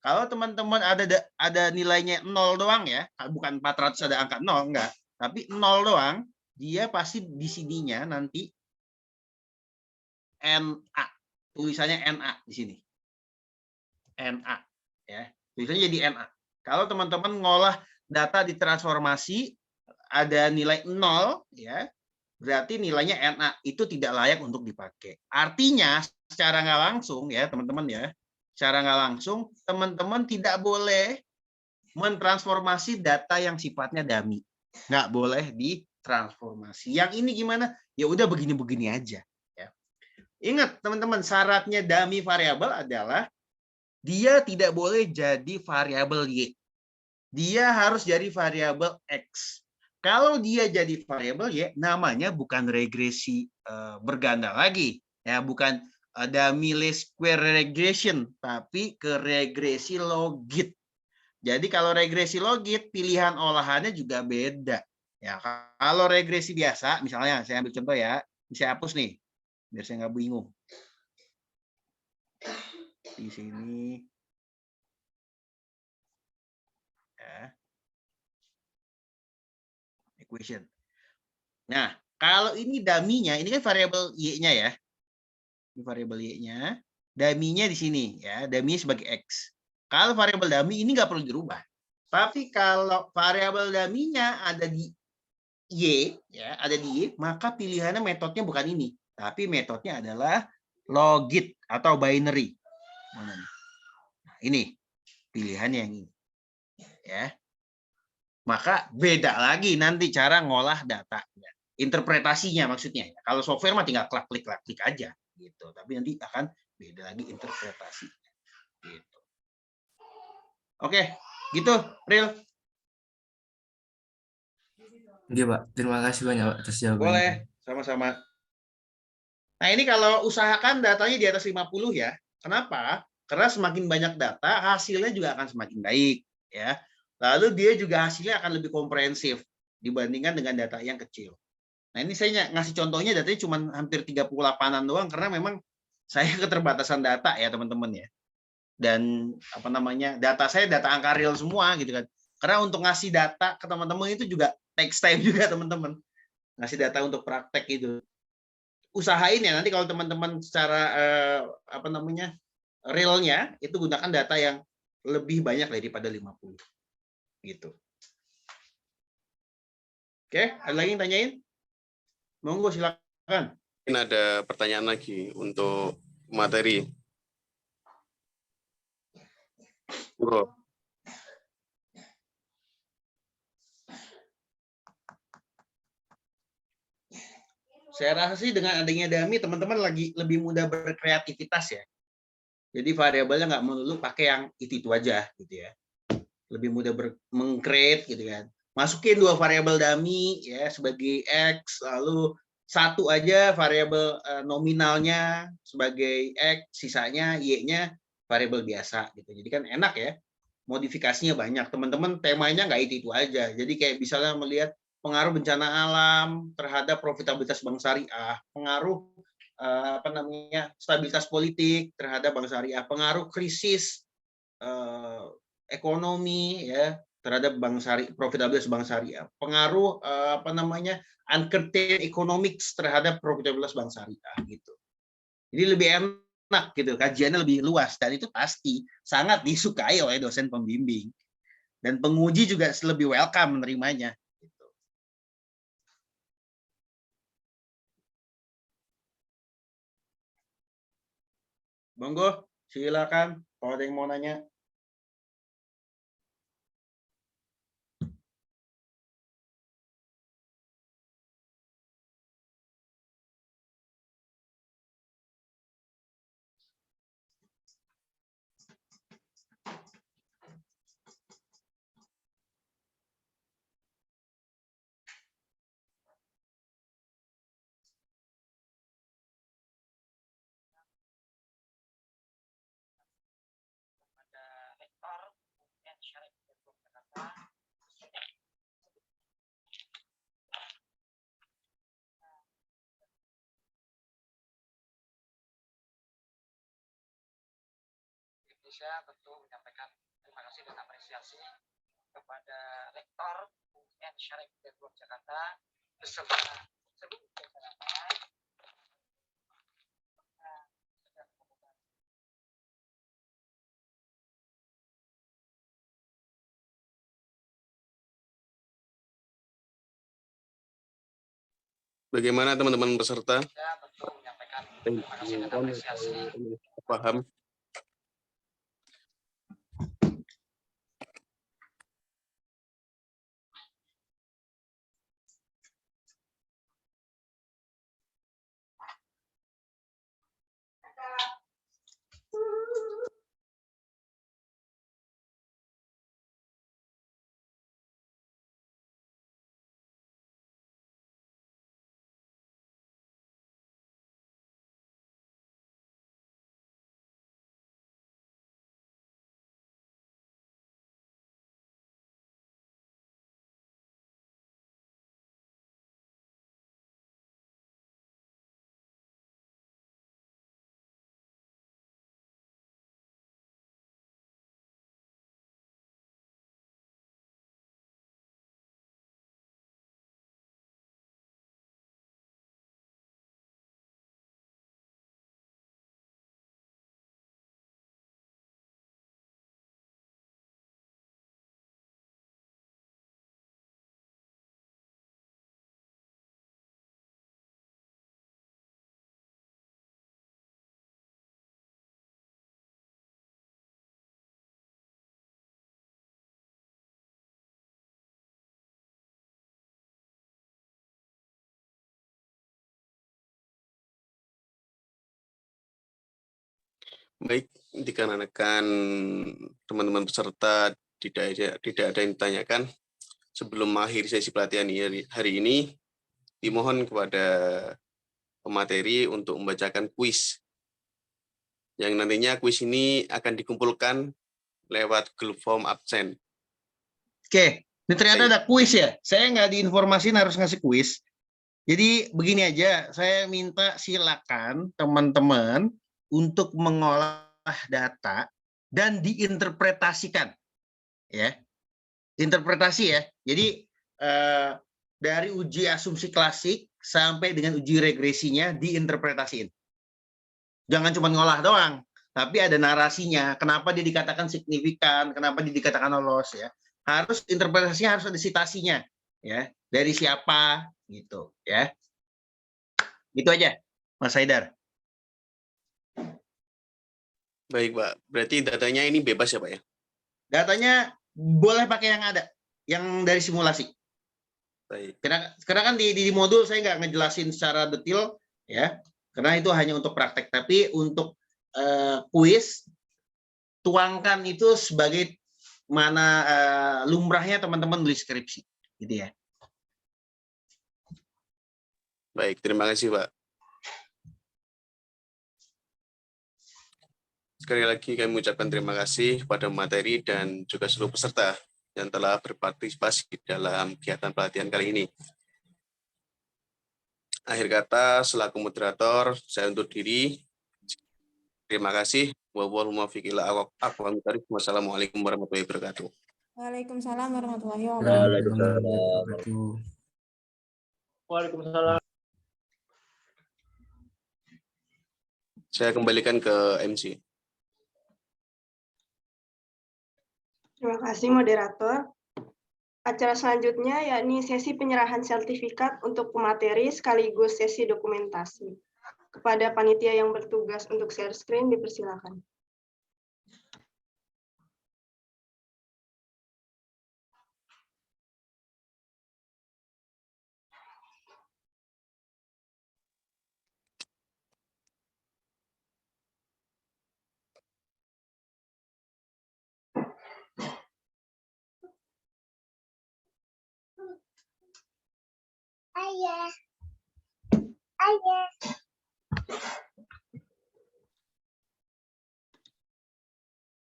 Kalau teman-teman ada nilainya 0 doang ya, bukan 400 ada angka 0 enggak, tapi 0 doang, dia pasti di sininya nanti NA. Tulisannya NA di sini. NA ya. Tulisannya jadi NA. Kalau teman-teman ngolah data ditransformasi ada nilai 0 ya, berarti nilainya NA itu tidak layak untuk dipakai. Artinya secara nggak langsung ya teman-teman ya, secara nggak langsung teman-teman tidak boleh mentransformasi data yang sifatnya dummy. Nggak boleh ditransformasi. Yang ini gimana? Ya udah begini-begini aja. Ya. Ingat teman-teman, syaratnya dummy variabel adalah dia tidak boleh jadi variabel Y. Dia harus jadi variabel X. Kalau dia jadi variabel Y, namanya bukan regresi berganda lagi, ya bukan dummy least square regression, tapi ke regresi logit. Jadi kalau regresi logit, pilihan olahannya juga beda. Ya kalau regresi biasa, misalnya saya ambil contoh ya, saya hapus nih, biar saya nggak bingung. Di sini. Equation. Nah, kalau ini dummy-nya, ini kan variabel Y-nya ya. Ini variabel Y-nya. Dummy-nya di sini ya, dummy sebagai X. Kalau variabel dummy ini nggak perlu dirubah. Tapi kalau variabel dummy-nya ada di Y, ya, ada di Y, maka pilihannya metodenya bukan ini, tapi metodenya adalah logit atau binary. Mana nih? Nah, ini pilihannya yang ini. Ya. Maka beda lagi nanti cara ngolah datanya, interpretasinya maksudnya. Kalau software mah tinggal klik aja gitu, tapi nanti akan beda lagi interpretasinya. Gitu. Oke, gitu, Pril. Oke, Pak. Terima kasih banyak, Pak, atas jawabannya. Boleh, sama-sama. Nah, ini kalau usahakan datanya di atas 50 ya. Kenapa? Karena semakin banyak data, hasilnya juga akan semakin baik, ya. Lalu dia juga hasilnya akan lebih komprehensif dibandingkan dengan data yang kecil. Nah, ini saya ngasih contohnya datanya cuma hampir 38-an doang karena memang saya keterbatasan data ya, teman-teman ya. Dan apa namanya? Data saya data angka real semua gitu kan. Karena untuk ngasih data ke teman-teman itu juga takes time juga, teman-teman. Ngasih data untuk praktek itu. Usahain ya nanti kalau teman-teman secara apa namanya? Realnya itu gunakan data yang lebih banyak daripada 50. Gitu. Oke, ada lagi yang tanyain? Monggo silakan. Mungkin ada pertanyaan lagi untuk materi. Bro. Saya rasa sih dengan adanya DAMI, teman-teman lagi lebih mudah berkreativitas ya. Jadi variabelnya nggak melulu pakai yang itu aja gitu ya. Lebih mudah meng-create gitu kan. Masukin 2 variabel dummy ya sebagai X, lalu satu aja variabel nominalnya sebagai X, sisanya Y-nya variabel biasa gitu. Jadi kan enak ya. Modifikasinya banyak. Teman-teman temanya nggak itu aja. Jadi kayak misalnya melihat pengaruh bencana alam terhadap profitabilitas bank syariah, pengaruh stabilitas politik terhadap bank syariah, pengaruh krisis ekonomi ya terhadap bank syariah, profitabilitas bank syariah, pengaruh uncertain economics terhadap profitabilitas bank syariah gitu. Jadi lebih enak gitu, kajiannya lebih luas dan itu pasti sangat disukai oleh dosen pembimbing dan penguji juga lebih welcome menerimanya. Gitu. Monggo, silakan kalau ada yang mau nanya. Saya tentu menyampaikan terima kasih dan apresiasi kepada Rektor UN Syarif Network Jakarta beserta seluruh jajaran. Bagaimana teman-teman peserta? Saya tentu menyampaikan terima kasih dan apresiasi. Paham? Baik, dikarenakan teman-teman peserta tidak ada yang ditanyakan, sebelum mengakhiri sesi pelatihan hari ini, dimohon kepada pemateri untuk membacakan kuis. Yang nantinya kuis ini akan dikumpulkan lewat Google Form absen. Oke, ini ternyata ada kuis ya. Saya nggak diinformasiin harus ngasih kuis. Jadi begini aja, saya minta silakan teman-teman untuk mengolah data dan diinterpretasikan, ya. Interpretasi ya. Jadi dari uji asumsi klasik sampai dengan uji regresinya diinterpretasiin. Jangan cuma ngolah doang, tapi ada narasinya. Kenapa dia dikatakan signifikan? Kenapa dia dikatakan lolos ya? Harus interpretasinya harus ada sitasinya ya. Dari siapa gitu ya. Itu aja, Mas Haidar. Baik, Pak. Berarti datanya ini bebas ya, Pak ya? Datanya boleh pakai yang ada, yang dari simulasi. Baik. Karena kan di modul saya nggak ngejelasin secara detail ya, karena itu hanya untuk praktek. Tapi untuk kuis, tuangkan itu sebagai mana lumrahnya teman-teman nulis skripsi, gitu ya. Baik, terima kasih, Pak. Sekali lagi kami mengucapkan terima kasih kepada materi dan juga seluruh peserta yang telah berpartisipasi dalam kegiatan pelatihan kali ini. Akhir kata, selaku moderator, saya undur diri. Terima kasih. Wassalamualaikum warahmatullahi wabarakatuh. Waalaikumsalam warahmatullahi Waalaikumsalam. Waalaikumsalam. Saya kembalikan ke MC. Terima kasih moderator. Acara selanjutnya yakni sesi penyerahan sertifikat untuk pemateri sekaligus sesi dokumentasi. Kepada panitia yang bertugas untuk share screen dipersilakan.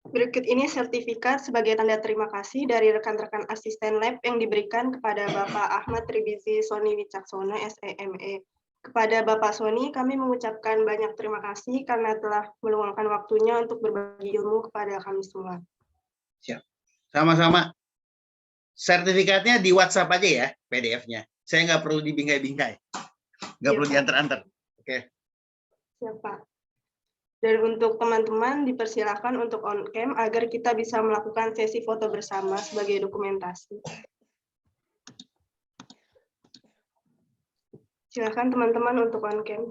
Berikut ini sertifikat sebagai tanda terima kasih dari rekan-rekan asisten lab yang diberikan kepada Bapak Ahmad Tribizi Soni Wicaksono, SEME. Kepada Bapak Soni, kami mengucapkan banyak terima kasih karena telah meluangkan waktunya untuk berbagi ilmu kepada kami semua. Siap. Sama-sama. Sertifikatnya di WhatsApp aja ya, PDF-nya. Saya nggak perlu dibingkai-bingkai. Nggak perlu diantar-antar. Oke. Siap, Pak. Dan untuk teman-teman dipersilakan untuk on cam agar kita bisa melakukan sesi foto bersama sebagai dokumentasi. Silakan teman-teman untuk on cam.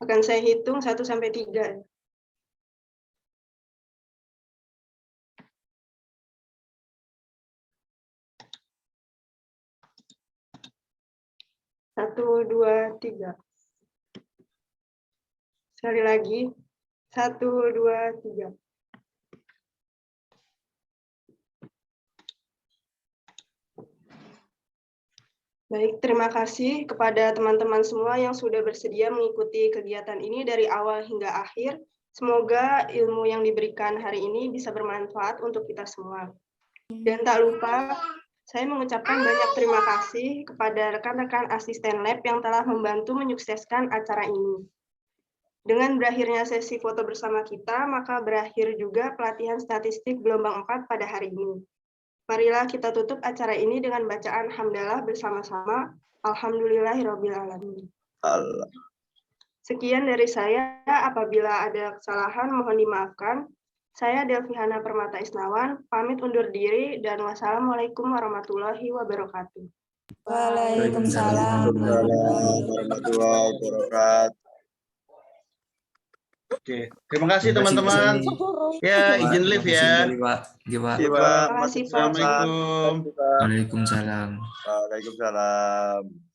Akan saya hitung 1 sampai 3. Satu, dua, tiga. Sekali lagi. 1, 2, 3. Baik, terima kasih kepada teman-teman semua yang sudah bersedia mengikuti kegiatan ini dari awal hingga akhir. Semoga ilmu yang diberikan hari ini bisa bermanfaat untuk kita semua. Dan tak lupa, saya mengucapkan banyak terima kasih kepada rekan-rekan asisten lab yang telah membantu menyukseskan acara ini. Dengan berakhirnya sesi foto bersama kita, maka berakhir juga pelatihan statistik gelombang 4 pada hari ini. Marilah kita tutup acara ini dengan bacaan hamdalah bersama-sama. Alhamdulillahirabbil alamin. Sekian dari saya. Apabila ada kesalahan mohon dimaafkan. Saya Delvihana Permata Isnawan, pamit undur diri dan wassalamualaikum warahmatullahi wabarakatuh. Waalaikumsalam Warahmatullahi wabarakatuh. Oke. Terima kasih teman-teman. Ya, izin live ya. Pak. Terima Terima kasih, Pak. Assalamualaikum. Waalaikumsalam. Waalaikumsalam.